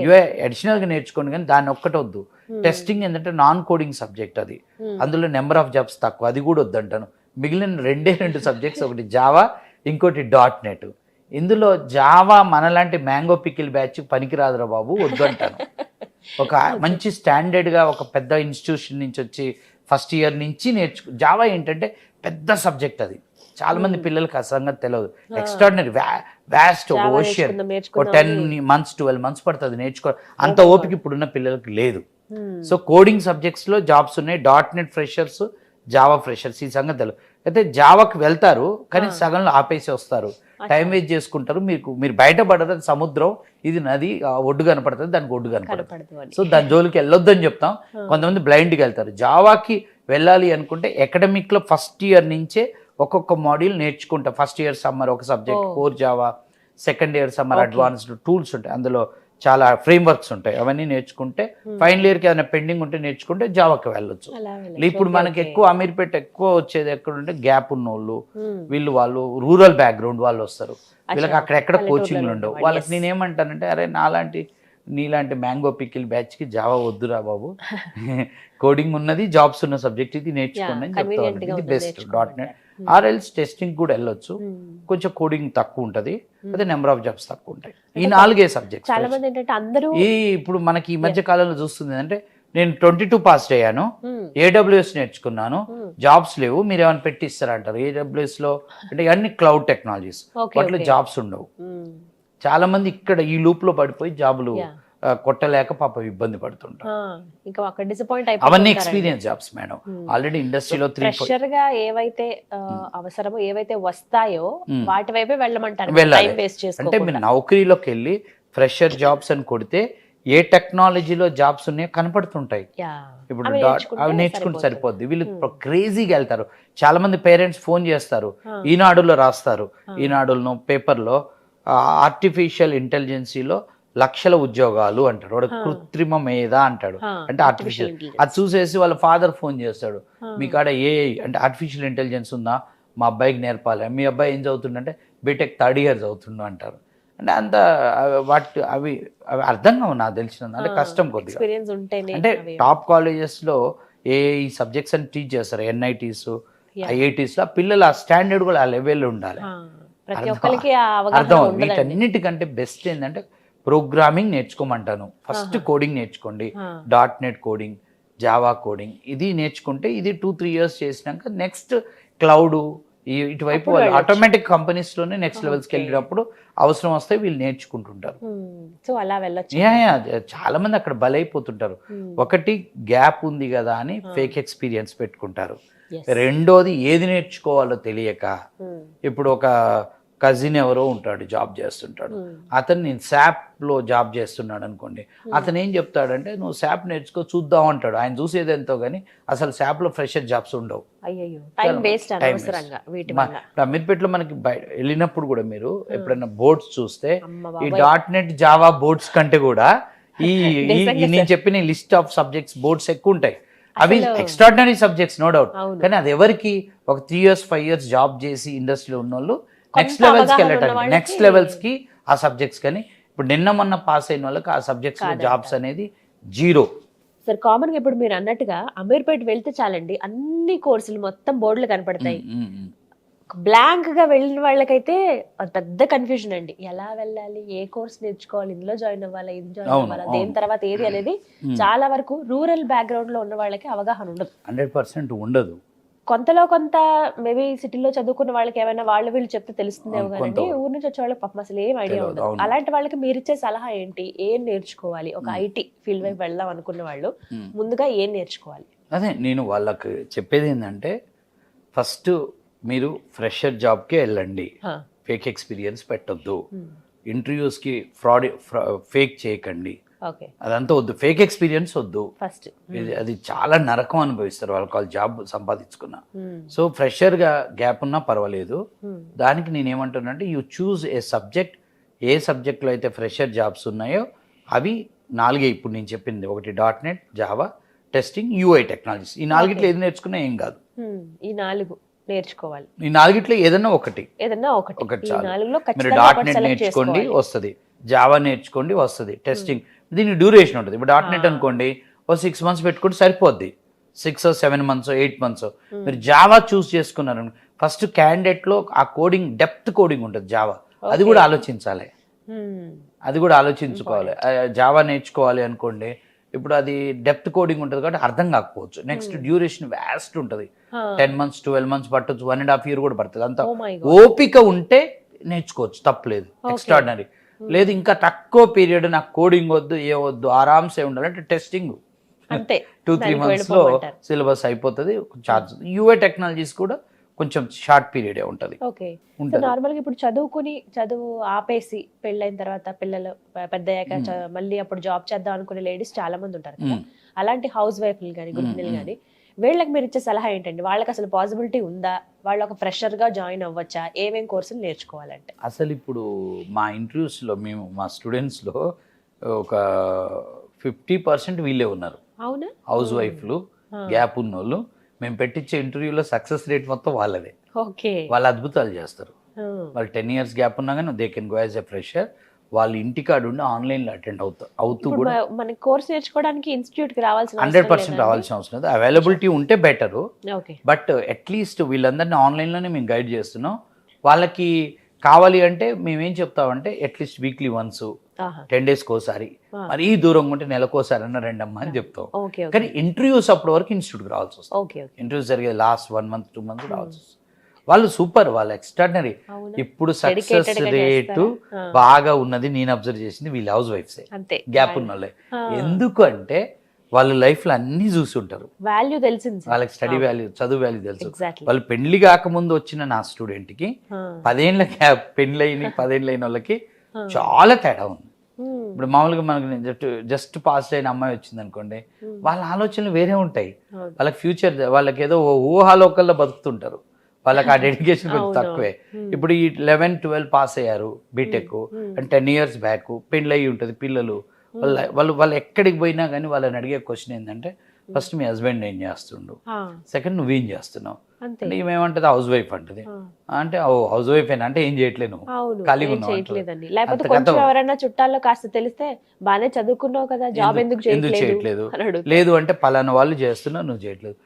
Speaker 2: యూఐ అడిషనల్గా నేర్చుకోండి కానీ దాన్ని ఒక్కటే వద్దు. టెస్టింగ్ ఏంటంటే నాన్ కోడింగ్ సబ్జెక్ట్, అది అందులో నెంబర్ ఆఫ్ జాబ్స్ తక్కువ, అది కూడా వద్దంటాను. మిగిలిన 2 సబ్జెక్ట్స్, ఒకటి జావా, ఇంకోటి .NET. ఇందులో జావా మనలాంటి మ్యాంగో పికిల్ బ్యాచ్ పనికిరాదురా బాబు, వద్దు అంటాను. ఒక మంచి స్టాండర్డ్గా ఒక పెద్ద ఇన్స్టిట్యూషన్ నుంచి వచ్చి ఫస్ట్ ఇయర్ నుంచి జావా ఏంటంటే పెద్ద సబ్జెక్ట్, అది చాలా మంది పిల్లలకి ఆ సంగతి తెలియదు. ఎక్స్ట్రాడినరీ వ్యాస్ట్ ఒక ఓషియన్, ఒక 10 months 12 months పడుతుంది నేర్చుకో, అంత ఓపిక ఇప్పుడున్న పిల్లలకి లేదు. సో కోడింగ్ సబ్జెక్ట్స్లో జాబ్స్ ఉన్నాయి, .NET ఫ్రెషర్స్, జావా ఫ్రెషర్స్, ఈ సంగతి తెలియదు. అయితే జావాకి వెళ్తారు కానీ సగంలో ఆపేసి వస్తారు, టైం వేస్ట్ చేసుకుంటారు. మీరు బయటపడదు, సముద్రం, ఇది నది, ఒడ్డు కనపడుతుంది, దానికి ఒడ్డు కనపడుతుంది. సో దాని జోలికి వెళ్ళొద్దని చెప్తాం. కొంతమంది బ్లైండ్గా వెళ్తారు. జావాకి వెళ్ళాలి అనుకుంటే అకాడమిక్లో ఫస్ట్ ఇయర్ నుంచే ఒక్కొక్క మాడ్యూల్ నేర్చుకుంటా. ఫస్ట్ ఇయర్ సమ్మర్ ఒక subject core Java, second year summer advanced tools ఉంటాయి, అందులో చాలా ఫ్రేమ్వర్క్స్ ఉంటాయి, అవన్నీ నేర్చుకుంటే ఫైనల్ ఇయర్కి ఏదైనా పెండింగ్ ఉంటే నేర్చుకుంటే జావాకి వెళ్ళొచ్చు. ఇప్పుడు మనకి ఎక్కువ అమీర్పేట ఎక్కువ వచ్చేది ఎక్కడుంటే గ్యాప్ ఉన్న వాళ్ళు, వాళ్ళు రూరల్ బ్యాక్గ్రౌండ్ వాళ్ళు వస్తారు, వీళ్ళకి అక్కడెక్కడ కోచింగ్లు ఉండవు. వాళ్ళకి నేనేమంటానంటే, అరే నీలాంటి మ్యాంగో పికిల్ బ్యాచ్కి జావా వద్దురా బాబు, కోడింగ్ ఉన్నది, జాబ్స్ ఉన్న సబ్జెక్ట్, ఇది నేర్చుకోండి అని చెప్తాను. ఇది బెస్ట్. .NET ఆర్ఎల్స్ టెస్టింగ్ కూడా వెళ్ళొచ్చు, కొంచెం కోడింగ్ తక్కువ ఉంటుంది, అదే నెంబర్ ఆఫ్ జాబ్స్ తక్కువ ఉంటాయి. ఈ 4 సబ్జెక్ట్స్. ఇప్పుడు మనకి ఈ మధ్య కాలంలో చూస్తుంది అంటే, నేను 22 పాస్ అయ్యాను, AWS నేర్చుకున్నాను, జాబ్స్ లేవు, మీరు ఏమైనా పెట్టిస్తారంటారు. AWS లో అంటే అన్ని క్లౌడ్ టెక్నాలజీస్, వాటిలో జాబ్స్ ఉండవు. చాలా మంది ఇక్కడ ఈ లూప్ లో పడిపోయి జాబులు కొట్టలేక పాపం ఇబ్బంది పడుతుంటారు. అవన్నీ ఎక్స్పీరియన్స్ జాబ్స్ మేడం. ఆల్రెడీ ఇండస్ట్రీలో
Speaker 1: ఫ్రెషర్గా ఏవైతే అవసరమో, ఏవైతే వస్తాయో వాటి వైపే వెళ్ళమంటారు.
Speaker 2: అంటే మీరు నౌకరీలోకి వెళ్ళి ఫ్రెషర్ జాబ్స్ అని కొడితే ఏ టెక్నాలజీలో జాబ్స్ ఉన్నాయో కనపడుతుంటాయి. ఇప్పుడు అవి నేర్చుకుంటే సరిపోద్ది. వీళ్ళు క్రేజీగా వెళ్తారు. చాలా మంది పేరెంట్స్ ఫోన్ చేస్తారు, ఈనాడులో రాస్తారు, ఈనాడులో పేపర్లో ఆర్టిఫిషియల్ ఇంటెలిజెన్సీలో లక్షల ఉద్యోగాలు అంటాడు, వాడు కృత్రిమ మేధ అంటాడు, అంటే ఆర్టిఫిషియల్. అది చూసేసి వాళ్ళ ఫాదర్ ఫోన్ చేస్తాడు, మీ కాడ ఏఐ అంటే ఆర్టిఫిషియల్ ఇంటెలిజెన్స్ ఉందా, మా అబ్బాయికి నేర్పాలి. మీ అబ్బాయి ఏం చదువుతుండే, బీటెక్ 3rd year చదువుతుండు అంటారు. అంటే అంత అవి అర్థంగా నాకు తెలిసిన అంటే కష్టం కొద్దిగా. అంటే టాప్ కాలేజెస్లో ఏ సబ్జెక్ట్స్ అని టీచ్ చేస్తారు, NITs, IITs, పిల్లలు ఆ స్టాండర్డ్ కూడా ఆ లెవెల్లో ఉండాలి. అర్థం. వీటన్నిటికంటే బెస్ట్ ఏంటంటే ప్రోగ్రామింగ్ నేర్చుకోమంటాను. ఫస్ట్ కోడింగ్ నేర్చుకోండి, .NET కోడింగ్, జావా కోడింగ్, ఇది నేర్చుకుంటే ఇది 2-3 ఇయర్స్ చేసినాక నెక్స్ట్ క్లౌడ్ ఇటువైపు ఆటోమేటిక్ కంపెనీస్ లోనే నెక్స్ట్ లెవెల్స్కి వెళ్ళినప్పుడు అవసరం వస్తే వీళ్ళు నేర్చుకుంటుంటారు.
Speaker 1: సో అలా వెళ్ళొచ్చు.
Speaker 2: చాలా మంది అక్కడ బలైపోతుంటారు. ఒకటి గ్యాప్ ఉంది కదా అని ఫేక్ ఎక్స్పీరియన్స్ పెట్టుకుంటారు. రెండోది ఏది నేర్చుకోవాలో తెలియక, ఇప్పుడు ఒక కజిన్ ఎవరో ఉంటాడు, జాబ్ చేస్తుంటాడు, అతను నేను SAPలో జాబ్ చేస్తున్నాడు అనుకోండి, అతను ఏం చెప్తాడంటే నువ్వు SAP నేర్చుకో చూద్దాం అంటాడు. ఆయన చూసేది ఎంతో కానీ అసలు SAPలో ఫ్రెషర్ జాబ్స్ ఉండవు. అమీర్పేటలో మనకి వెళ్ళినప్పుడు కూడా మీరు ఎప్పుడైనా బోర్డ్స్ చూస్తే ఈ .NET జావా బోర్డ్స్ కంటే కూడా ఈ నేను చెప్పిన లిస్ట్ ఆఫ్ సబ్జెక్ట్స్ బోర్డ్స్ ఎక్కువ ఉంటాయి. అవి ఎక్స్ట్రాడినరీ సబ్జెక్ట్స్ నో డౌట్, కానీ అది ఎవరికి ఒక 3 years 5 years జాబ్ చేసి ఇండస్ట్రీలో ఉన్న వాళ్ళు నెక్స్ట్ లెవెల్స్కి వెళ్ళటానికి, నెక్స్ట్ లెవెల్స్కి ఆ సబ్జెక్ట్స్. కానీ ఇప్పుడు నిన్న మొన్న పాస్ అయిన వాళ్ళకి ఆ సబ్జెక్ట్స్ జాబ్స్ అనేది 0.
Speaker 1: సార్ కామన్ గా ఇప్పుడు మీరు అన్నట్టుగా అమీర్పేట వెళ్తే చాలండి, అన్ని కోర్సులు మొత్తం బోర్డులు కనపడతాయి. బ్లాంక్ గా వెళ్ళిన వాళ్ళకైతే అది పెద్ద కన్ఫ్యూజన్ అండి. ఎలా వెళ్ళాలి, ఏ కోర్స్ నేర్చుకోవాలి, ఇందులో జాయిన్ అవ్వాలా, ఇది జాయిన్ అవ్వాలా, దేని తర్వాత ఏది అనేది చాలా వరకు రూరల్ బ్యాక్గ్రౌండ్ లో ఉన్న వాళ్ళకి అవగాహన ఉండదు.
Speaker 2: 100% ఉండదు.
Speaker 1: కొంతలో కొంత మేబీ సిటీలో చదువుకున్న వాళ్ళకి ఏమైనా వాళ్ళు వీళ్ళు చెప్తే తెలుస్తుందేమో కానీ ఊరి నుంచి వచ్చే వాళ్ళకి పాపం అసలు ఏం ఐడియా ఉండదు. అలాంటి వాళ్ళకి మీరు ఇచ్చే సలహా ఏంటి? ఏం నేర్చుకోవాలి? ఒక IT ఫీల్డ్ వైపు వెళ్దాం అనుకున్న వాళ్ళు ముందుగా ఏం నేర్చుకోవాలి?
Speaker 2: అదే నేను వాళ్ళకి చెప్పేది ఏంటంటే, ఫస్ట్ మీరు ఫ్రెషర్ జాబ్కే వెళ్ళండి, ఫేక్ ఎక్స్పీరియన్స్ పెట్టొద్దు, ఇంటర్వ్యూస్కి ఫేక్ చేయకండి, అదంతా వద్దు, ఫేక్ ఎక్స్పీరియన్స్ వద్దు. ఫస్ట్ అది చాలా నరకం అనుభవిస్తారు వాళ్ళు జాబ్ సంపాదించుకున్నా. సో ఫ్రెషర్ గా గ్యాప్ ఉన్నా పర్వాలేదు. దానికి నేనేమంటున్నానంటే you choose a subject. A subject లో అయితే ఫ్రెషర్ జాబ్స్ ఉన్నాయో అవి 4 ఇప్పుడు నేను చెప్పింది. ఒకటి .NET, Java, testing, UI technologies. ఈ 4 ఏది నేర్చుకున్నా ఏం కాదు.
Speaker 1: ఈ 4 నేర్చుకోవాలి.
Speaker 2: ఈ 4 ఏదన్నా ఒకటి చాలు. మీరు .NET నేర్చుకోండి వస్తుంది, జావా నేర్చుకోండి వస్తుంది, టెస్టింగ్ దీనికి డ్యూరేషన్ ఉంటుంది. ఇప్పుడు .NET అనుకోండి ఓ 6 months పెట్టుకుంటే సరిపోద్ది, 6 or 7 months 8 months. మీరు జావా చూస్ చేసుకున్నారు, ఫస్ట్ క్యాండిడేట్లో ఆ కోడింగ్ డెప్త్ కోడింగ్ ఉంటుంది జావా, అది కూడా ఆలోచించాలి, అది కూడా ఆలోచించుకోవాలి. జావా నేర్చుకోవాలి అనుకోండి, ఇప్పుడు అది డెప్త్ కోడింగ్ ఉంటుంది కాబట్టి అర్థం కాకపోవచ్చు. నెక్స్ట్ డ్యూరేషన్ వ్యాస్ట్ ఉంటుంది, 10 months 12 months పట్టొచ్చు, 1.5 years కూడా పడుతుంది. అంత ఓపిక ఉంటే నేర్చుకోవచ్చు, తప్పలేదు. ఎక్స్ట్రాడినరీ లేదు ఇంకా తక్కువ పీరియడ్, నాకు కోడింగ్ వద్దు ఏ వద్దు ఆరామ్సే ఉండాలంటే టెస్టింగ్ 2-3 months లో సిలబస్ అయిపోతుంది. చార్జ్ UI టెక్నాలజీస్ కూడా కొంచెం షార్ట్ పీరియడే ఉంటుంది.
Speaker 1: నార్మల్గా ఇప్పుడు చదువు ఆపేసి పెళ్ళైన తర్వాత పిల్లలు పెద్దయ్యాక మళ్ళీ అప్పుడు జాబ్ చేద్దాం అనుకునే లేడీస్ చాలా మంది ఉంటారు కదా. అలాంటి హౌస్ వైఫ్లు కానీ గృహిణులు కానీ వీళ్ళకి మీరు ఇచ్చే సలహా ఏంటండి? వాళ్ళకి అసలు పాసిబిలిటీ ఉందా? వాళ్ళు ఒక ఫ్రెషర్ గా జాయిన్ అవ్వచ్చా? ఏమేం కోర్సులు నేర్చుకోవాలంటే?
Speaker 2: అసలు ఇప్పుడు మా ఇంటర్వ్యూస్లో మేము మా స్టూడెంట్స్లో ఒక 50% వీళ్ళే ఉన్నారు.
Speaker 1: అవునా?
Speaker 2: హౌస్ వైఫ్లు, గ్యాప్ ఉన్నోళ్ళు. మేము పెట్టించే ఇంటర్వ్యూలో సక్సెస్ రేట్ మొత్తం వాళ్ళదే. వాళ్ళు అద్భుతాలు చేస్తారు. వాళ్ళు 10 years గ్యాప్ ఉన్నా కానీ they can go as a fresher. వాళ్ళు ఇంటికాడ ఉండి ఆన్లైన్లో అటెండ్ అవుతూ కూడా
Speaker 1: మన కోర్స్ నేర్చుకోవడానికి ఇన్స్టిట్యూట్ కి
Speaker 2: 100% రావాల్సిన అవసరం లేదు. అవైలబిలిటీ ఉంటే బెటరు, బట్ అట్లీస్ట్ వీళ్ళందరినీ ఆన్లైన్లోనే మేము గైడ్ చేస్తున్నాం. వాళ్ళకి కావాలి అంటే మేమేం చెప్తామంటే అట్లీస్ట్ వీక్లీ వన్స్ 10 daysకి ఒకసారి, మరీ దూరంగా ఉంటే నెలకోసారి అన్న 2 అమ్మ అని చెప్తాం. కానీ ఇంటర్వ్యూస్ అప్పటి వరకు ఇన్స్టిట్యూట్కి రావాల్సి వస్తుంది. ఇంటర్వ్యూస్ జరిగేది లాస్ట్ 1 month 2 months రావాల్సి వస్తుంది. వాళ్ళు సూపర్, వాళ్ళు ఎక్స్ట్రాడినరీ. ఇప్పుడు సక్సెస్ రేటు బాగా ఉన్నది నేను అబ్జర్వ్ చేసింది వీళ్ళ హౌస్ వైఫ్సే, గ్యాప్ ఉన్న వాళ్ళే. ఎందుకు అంటే వాళ్ళు లైఫ్ లో అన్ని చూసి ఉంటారు,
Speaker 1: వాల్యూ తెలిసింది,
Speaker 2: వాళ్ళకి స్టడీ వాల్యూ, చదువు వాల్యూ తెలుసు. వాళ్ళు పెళ్లి కాకముందు వచ్చిన నా స్టూడెంట్ కి 10 ఏళ్ల గ్యాప్, పెళ్లి 10 ఏళ్ళు అయిన వాళ్ళకి చాలా తేడా ఉంది. ఇప్పుడు మామూలుగా మనకు జస్ట్ పాస్ అయిన అమ్మాయి వచ్చింది అనుకోండి, వాళ్ళ ఆలోచనలు వేరే ఉంటాయి. వాళ్ళకి ఫ్యూచర్, వాళ్ళకి ఏదో ఊహాలోకల్లో బతుకుతుంటారు, వాళ్ళకి ఆ డెడికేషన్ కొంచెం తక్కువే. ఇప్పుడు ఈ 11-12 పాస్ అయ్యారు బీటెక్, అంటే 10 years బ్యాక్ పెళ్ళి అయ్యి ఉంటుంది, పిల్లలు. వాళ్ళు ఎక్కడికి పోయినా కానీ వాళ్ళని అడిగే క్వశ్చన్ ఏంటంటే, ఫస్ట్ మీ హస్బెండ్ ఏం చేస్తుండు, సెకండ్ నువ్వేం చేస్తున్నావు అంటే ఏమేమంటది, హౌస్ వైఫ్ అంటది. అంటే హౌస్ వైఫ్ అంటే ఏం చేయట్లేదు, ఖాళీగా ఉన్నావు.
Speaker 1: చుట్టాల్లో కాస్త తెలిస్తే బాగానే చదువుకున్నావు కదా, జాబ్ ఎందుకు చేయట్లేదు,
Speaker 2: లేదు అంటే పలానా వాళ్ళు చేస్తున్నావు నువ్వు చేయట్లేదు.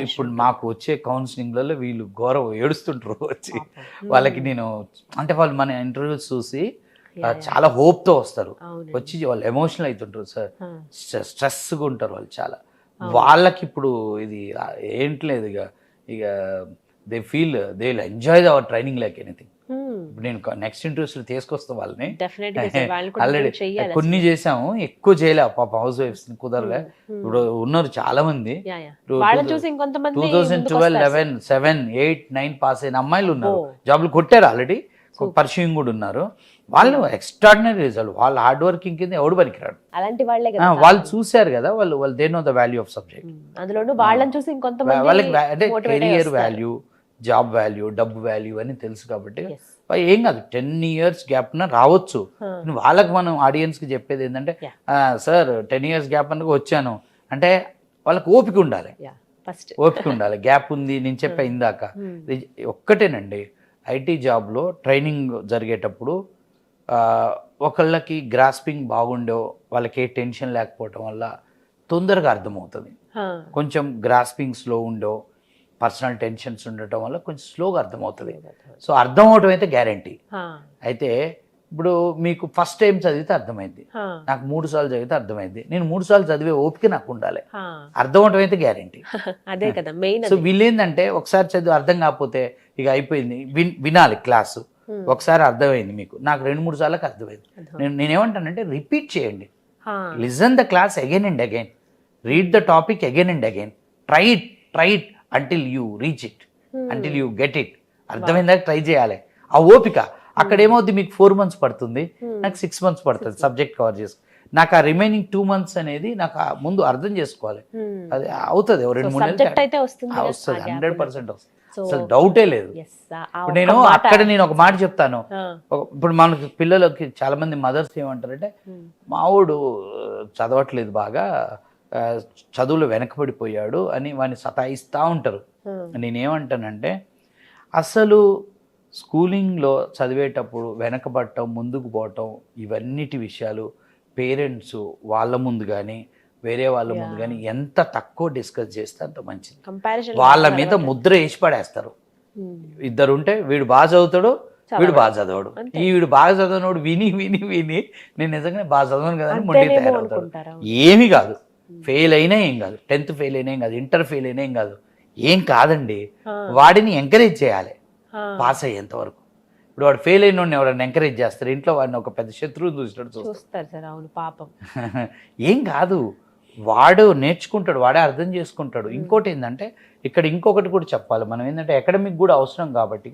Speaker 2: ఇప్పుడు మాకు వచ్చే కౌన్సిలింగ్లలో వీళ్ళు ఘోరం ఏడుస్తుంటారు వచ్చి. వాళ్ళకి నేను అంటే వాళ్ళు మన ఇంటర్వ్యూస్ చూసి చాలా హోప్తో వస్తారు.
Speaker 1: అవునండి.
Speaker 2: వచ్చి వాళ్ళు ఎమోషనల్ అవుతుంటారు సార్,
Speaker 1: ఆ.
Speaker 2: స్ట్రెస్గా ఉంటారు వాళ్ళు చాలా. వాళ్ళకి ఇప్పుడు ఇది ఏంటి లేదు, ఇక they feel they will enjoy hour training like anything. ఇప్పుడు నేను నెక్స్ట్ ఇంటర్వ్యూస్లో తీసుకొస్తాను వాళ్ళని. ఆల్రెడీ కొన్ని చేసాము, ఎక్కువ చేయలే పాప హౌస్ వైఫ్స్ కుదరలే. ఇప్పుడు ఉన్నారు చాలా మంది. 2012, 11, 7, 8, 9 పాస్ అయిన అమ్మాయిలు ఉన్నారు, జాబ్లు కొట్టారు ఆల్రెడీ, పర్సూయింగ్ కూడా ఉన్నారు. వాళ్ళు ఎక్స్ట్రాడినరీ రిజల్ట్. వాళ్ళ హార్డ్ వర్కింగ్ కింద ఎవడు పనికిరాడు.
Speaker 1: అలాంటి వాళ్ళే
Speaker 2: వాళ్ళు చూశారు కదా, వాళ్ళు they know the value of subject.
Speaker 1: అందులోనూ వాళ్ళని చూసి ఇంకొంతమంది
Speaker 2: వాళ్ళకి అంటే కెరియర్ వాల్యూ, జాబ్ వాల్యూ, డబ్బు వాల్యూ అని తెలుసు కాబట్టి ఏం కాదు. 10 years గ్యాప్న రావచ్చు. వాళ్ళకి మనం ఆడియన్స్కి చెప్పేది ఏంటంటే, సార్ 10 years గ్యాప్ అని వచ్చాను అంటే వాళ్ళకి ఓపిక ఉండాలి, ఓపిక ఉండాలి. గ్యాప్ ఉంది నేను చెప్పా ఇందాక. ఒక్కటేనండి, ఐటీ జాబ్లో ట్రైనింగ్ జరిగేటప్పుడు ఒకళ్ళకి గ్రాస్పింగ్ బాగుండో, వాళ్ళకి ఏ టెన్షన్ లేకపోవటం వల్ల తొందరగా అర్థమవుతుంది. కొంచెం గ్రాస్పింగ్ స్లో ఉండో, పర్సనల్ టెన్షన్స్ ఉండటం వల్ల కొంచెం స్లోగా అర్థమవుతుంది. సో అర్థం అవటం అయితే గ్యారంటీ. అయితే ఇప్పుడు మీకు ఫస్ట్ టైం చదివితే అర్థమైంది, నాకు 3 సార్లు చదివితే అర్థమైంది. నేను 3 సార్లు చదివే ఓపిక నాకు ఉండాలి, అర్థం అవటం అయితే గ్యారంటీ.
Speaker 1: అదే కదా మెయిన్.
Speaker 2: సో వీళ్ళు ఏంటంటే ఒకసారి చదివి అర్థం కాకపోతే ఇక అయిపోయింది, వినాలి క్లాసు. ఒకసారి అర్థమైంది మీకు, నాకు 2-3 సార్లకు అర్థమైంది. నేనేమంటానంటే రిపీట్ చేయండి, listen the class again and again, read the topic again and again, try it until you reach it, until you get it. అర్థమైందాక ట్రై చేయాలి. ఆ ఓపిక అక్కడ ఏమవుతుంది, మీకు 4 months పడుతుంది, నాకు 6 months పడుతుంది సబ్జెక్ట్ కవర్ చేసి. నాకు ఆ రిమైనింగ్ 2 months అనేది నాకు ముందు అర్థం చేసుకోవాలి. అది అవుతుంది, 2-3 నెలలు వస్తుంది, 100% వస్తుంది, అసలు డౌటే లేదు. ఇప్పుడు నేను ఒక మాట చెప్తాను. ఇప్పుడు మనకి పిల్లలకి చాలా మంది మదర్స్ ఏమంటారంటే, మావాడు చదవట్లేదు బాగా, చదువులో వెనకబడిపోయాడు అని వాడిని సతాయిస్తూ ఉంటారు. నేనేమంటానంటే, అసలు స్కూలింగ్లో చదివేటప్పుడు వెనకబడటం, ముందుకు పోవటం, ఇవన్నిటి విషయాలు పేరెంట్స్ వాళ్ళ ముందు కానీ వేరే వాళ్ళ ముందు కానీ ఎంత తక్కువ డిస్కస్ చేస్తే అంత మంచిది. వాళ్ళ మీద ముద్ర వేసి పడేస్తారు. ఇద్దరు ఉంటే వీడు బాగా చదువుతాడు, వీడు బాగా చదవడు, వీడు బాగా చదవనోడు విని విని విని నేను నిజంగానే బాగా చదవను కదా అని మొండి తయారవుతాడు. ఏమీ కాదు, ఫెయిల్ అయినా ఏం కాదు, 10th ఫెయిల్ అయినా ఏం కాదు, ఇంటర్ ఫెయిల్ అయినా ఏం కాదు, ఏం కాదండి. వాడిని ఎంకరేజ్ చేయాలి పాస్ అయ్యేంత వరకు. ఇప్పుడు వాడు ఫెయిల్ అయిన వాడిని ఎవరైనా ఎంకరేజ్ చేస్తారు, ఇంట్లో వాడిని ఒక పెద్ద శత్రువు చూసినట్టు చూస్తారు. ఏం కాదు, వాడు నేర్చుకుంటాడు, వాడే అర్థం చేసుకుంటాడు. ఇంకోటి ఏంటంటే, ఇక్కడ ఇంకొకటి కూడా చెప్పాలి మనం, ఏంటంటే అకాడమిక్ కూడా అవసరం కాబట్టి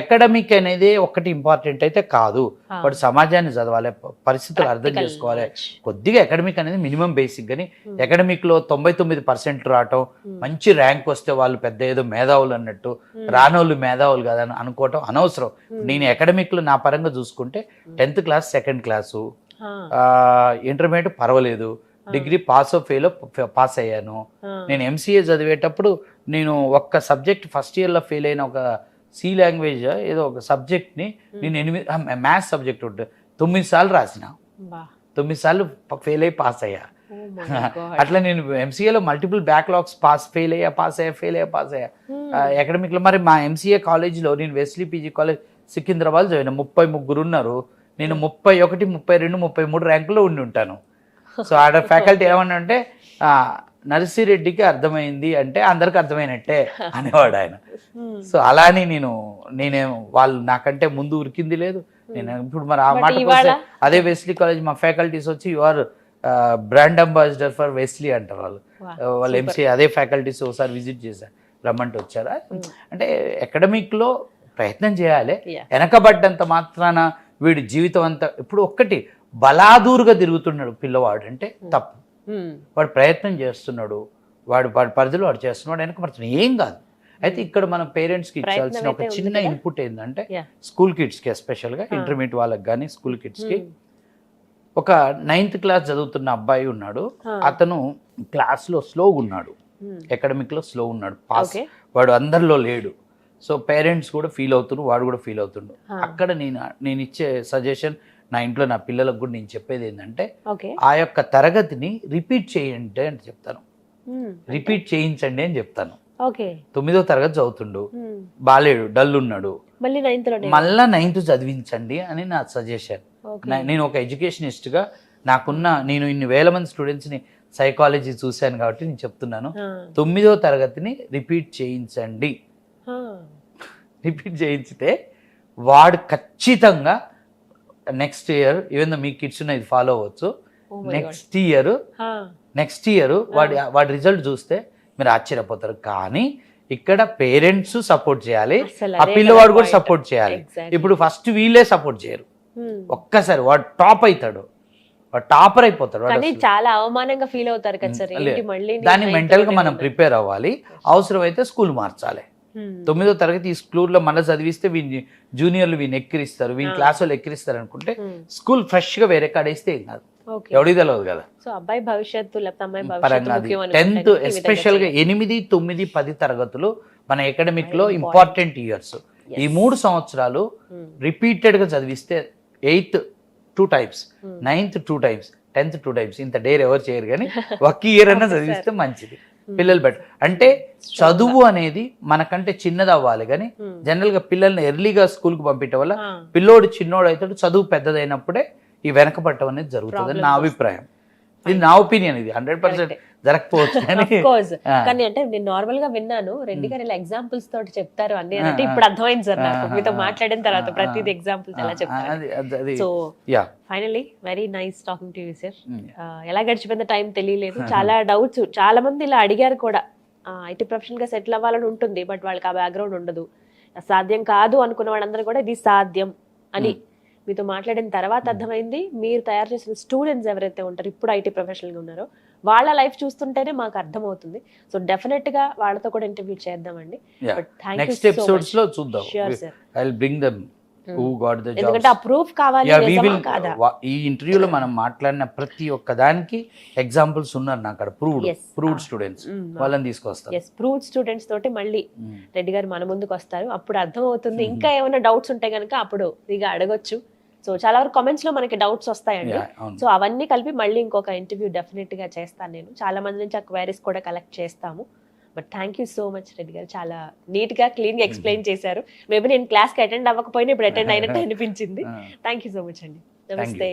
Speaker 2: అకాడమిక్ అనేది ఒకటి ఇంపార్టెంట్ అయితే కాదు. వాడు సమాజాన్ని చదవాలి, పరిస్థితులు అర్థం చేసుకోవాలి. కొద్దిగా అకాడమిక్ అనేది మినిమం బేసిక్. కానీ అకాడమిక్లో 99% రావటం, మంచి ర్యాంక్ వస్తే వాళ్ళు పెద్ద ఏదో మేధావులు అన్నట్టు, రానోళ్ళు మేధావులు కాదని అనుకోవటం అనవసరం. నేను అకాడమిక్లో నా పరంగా చూసుకుంటే 10th class, 2nd class, intermediate పర్వాలేదు, డిగ్రీ పాస్ ఫెయిల్ పాస్ అయ్యాను. నేను MCA చదివేటప్పుడు నేను ఒక్క సబ్జెక్ట్ ఫస్ట్ ఇయర్లో ఫెయిల్ అయిన, ఒక C లాంగ్వేజ్ ఏదో ఒక సబ్జెక్ట్ని నేను మ్యాథ్స్ సబ్జెక్ట్ ఉంటుంది 9 సార్లు రాసిన, 9 సార్లు ఫెయిల్ అయ్యి పాస్ అయ్యా. అట్లా నేను MCAలో మల్టిపుల్ బ్యాక్లాగ్స్ ఫెయిల్ అయ్యా, పాస్ అయ్యా. అకాడమిక్లో మరి మా MCA కాలేజ్లో నేను వెస్లీ PG కాలేజ్ సికింద్రాబాద్ చదివిన, 33 ఉన్నారు. నేను 31, 32, 33 ర్యాంకులో ఉండి ఉంటాను. సో ఆడ ఫ్యాకల్టీ ఏమన్నా అంటే, నర్సిరెడ్డికి అర్థమైంది అంటే అందరికి అర్థమైనట్టే అనేవాడు ఆయన. సో అలా అని నేనేం వాళ్ళు నాకంటే ముందు ఉరికింది లేదు. నేను ఇప్పుడు మరి ఆ మాట అదే వెస్లీ కాలేజ్ మా ఫ్యాకల్టీస్ వచ్చి you are brand ambassador for Wesley అంటారు వాళ్ళు MCA అదే ఫ్యాకల్టీస్ ఒకసారి విజిట్ చేశారు, రమ్మంటే వచ్చారా. అంటే అకాడమిక్లో ప్రయత్నం చేయాలి, వెనకబడ్డంత మాత్రాన వీడి జీవితం అంతా. ఇప్పుడు ఒక్కటి బలాదూరుగా తిరుగుతున్నాడు పిల్లవాడు అంటే తప్పు. వాడు ప్రయత్నం చేస్తున్నాడు, వాడి పరిధిలో వాడు చేస్తున్నాడు, వెనకబడుతున్నాడు, ఏం కాదు. అయితే ఇక్కడ మనం పేరెంట్స్కి ఇచ్చాల్సిన ఒక చిన్న ఇన్పుట్ ఏంటంటే, స్కూల్ కిడ్స్కి ఎస్పెషల్గా, ఇంటర్మీడియట్ వాళ్ళకి కానీ స్కూల్ కిడ్స్కి, ఒక 9th క్లాస్ చదువుతున్న అబ్బాయి ఉన్నాడు. అతను క్లాస్లో స్లోగా ఉన్నాడు, అకాడమిక్లో స్లో ఉన్నాడు, పాస్ వాడు అందరిలో లేడు. సో పేరెంట్స్ కూడా ఫీల్ అవుతున్నారు, వాడు కూడా ఫీల్ అవుతుండు. అక్కడ నేను ఇచ్చే సజెషన్, నా ఇంట్లో నా పిల్లలకు కూడా నేను చెప్పేది ఏంటంటే, ఆ యొక్క తరగతిని రిపీట్ చేయండి అని చెప్తాను, రిపీట్ చేయించండి అని చెప్తాను. 9వ తరగతి చదువుతుండు, బాలేడు, డల్ ఉన్నాడు, మళ్ళా 9th చదివించండి అని నా సజెషన్. నేను ఒక ఎడ్యుకేషనిస్ట్గా నేను ఇన్ని వేల మంది స్టూడెంట్స్ని సైకాలజీ చూశాను కాబట్టి నేను చెప్తున్నాను, 9వ తరగతిని రిపీట్ చేయించండి. రిపీట్ చేయించితే వాడు ఖచ్చితంగా నెక్స్ట్ ఇయర్, ఈవెన్ మీ కిడ్స్ ఇది ఫాలో అవ్వచ్చు, నెక్స్ట్ ఇయర్ వాడి రిజల్ట్ చూస్తే మీరు ఆశ్చర్యపోతారు. కానీ ఇక్కడ పేరెంట్స్ సపోర్ట్ చేయాలి, ఆ పిల్లవాడు కూడా సపోర్ట్ చేయాలి. ఇప్పుడు ఫస్ట్ వీళ్ళే సపోర్ట్ చేయరు, ఒక్కసారి వాడు టాప్ అవుతాడు, వాడు టాపర్ అయిపోతాడు,
Speaker 1: చాలా అవమానంగా ఫీల్ అవుతారు కదా సార్.
Speaker 2: దాన్ని మెంటల్ గా మనం ప్రిపేర్ అవ్వాలి. అవసరమైతే స్కూల్ మార్చాలి. 9వ తరగతి ఈ స్కూల్లో మళ్ళీ చదివిస్తే వీని జూనియర్లు వీని ఎక్కిరిస్తారు, వీని క్లాస్ వాళ్ళు ఎక్కిరిస్తారు అనుకుంటే స్కూల్ ఫ్రెష్ గా వేరే కాడేస్తే ఏం కాదు, ఎవడికి తెలియదు కదా.
Speaker 1: సో అబ్బాయి భవిష్యత్తు
Speaker 2: పరంగా 10th ఎస్పెషల్ గా 8, 9, 10 తరగతులు మన అకాడమిక్ లో ఇంపార్టెంట్ ఇయర్స్. ఈ 3 సంవత్సరాలు రిపీటెడ్ గా చదివిస్తే 8th 2 times, 9th 2 times, 10th 2 times, ఇంత డేర్ ఎవరు చేయరు కానీ ఒక ఇయర్ అన్నా చదివిస్తే మంచిది. పిల్లలు బెటర్ అంటే చదువు అనేది మనకంటే చిన్నది అవ్వాలి, కానీ జనరల్ గా పిల్లల్ని ఎర్లీగా స్కూల్ కు పంపించడం వల్ల పిల్లోడు చిన్నోడు అవుతాడు, చదువు పెద్దదైనప్పుడే ఈ వెనకపడటం అనేది జరుగుతుంది అని నా అభిప్రాయం. ఇది నా ఒపీనియన్, ఇది 100% జరగకపోవచ్చు
Speaker 1: కానీ అంటే నేను నార్మల్ గా విన్నాను, రెడ్డి గారు ఇలా ఎగ్జాంపుల్స్ తోటి చెప్తారు అన్ని అంటే ఇప్పుడు అర్థమైంది సార్ నాకు మీతో మాట్లాడిన తర్వాత ప్రతిది ఎగ్జాంపుల్స్ ఎలా చెప్తారు. So finally very nice talking to you sir. ఎలా గడిచిపోయిన టైం తెలియలేదు. చాలా డౌట్స్ చాలా మంది ఇలా అడిగారు కూడా, ఐటీ ప్రొఫెషనల్ గా సెటిల్ అవ్వాలని ఉంటుంది బట్ వాళ్ళకి ఆ బ్యాక్గ్రౌండ్ ఉండదు, సాధ్యం కాదు అనుకున్న వాళ్ళందరూ కూడా ఇది సాధ్యం అని మీతో మాట్లాడిన తర్వాత అర్థమైంది. మీరు తయారు చేసిన స్టూడెంట్స్ ఎవరైతే ఉంటారో ఇప్పుడు ఐటీ ప్రొఫెషనల్గా ఉన్నారో వాళ్ళ లైఫ్ చూస్తుంటేనే మాకు అర్థమవుతుంది. సో డెఫినెట్ గా వాళ్ళతో కూడా ఇంటర్వ్యూ చేద్దామండి.
Speaker 2: నెక్స్ట్ ఎపిసోడ్స్ లో చూద్దాం. I will bring them who got the jobs,
Speaker 1: ఎందుకంటే ఆ ప్రూఫ్ కావాలి.
Speaker 2: ఈ ఇంటర్వ్యూలో మనం మాట్లాడిన ప్రతి ఒక్క దానికి ఎగ్జాంపుల్స్ ఉన్నారు నా అక్కడ, ప్రూవ్డ్ స్టూడెంట్స్, వాళ్ళని తీసుకొస్తారు.
Speaker 1: ప్రూవ్డ్ స్టూడెంట్స్ తోటి మళ్ళీ రెడ్డి గారు మన ముందుకు వస్తారు, అప్పుడు అర్థమవుతుంది. ఇంకా ఏమైనా డౌట్స్ ఉంటే కనుక అప్పుడు ఇక అడగొచ్చు. సో చాలా వరకు కామెంట్స్ లో మనకి డౌట్స్ వస్తాయండి. సో అవన్నీ కలిపి మళ్ళీ ఇంకొక ఇంటర్వ్యూ డెఫినెట్ గా చేస్తాను నేను. చాలా మంది నుంచి ఆ క్వైరీస్ కూడా కలెక్ట్ చేస్తాము. But thank you so much Reddy గారు, చాలా నీట్ గా క్లీన్ గా ఎక్స్ప్లెయిన్ చేశారు. మేబీ నేను క్లాస్ కి అటెండ్ అవ్వకపోయినా ఇప్పుడు అటెండ్ అయినట్టు అనిపించింది. థ్యాంక్ యూ సో మచ్ అండి. నమస్తే.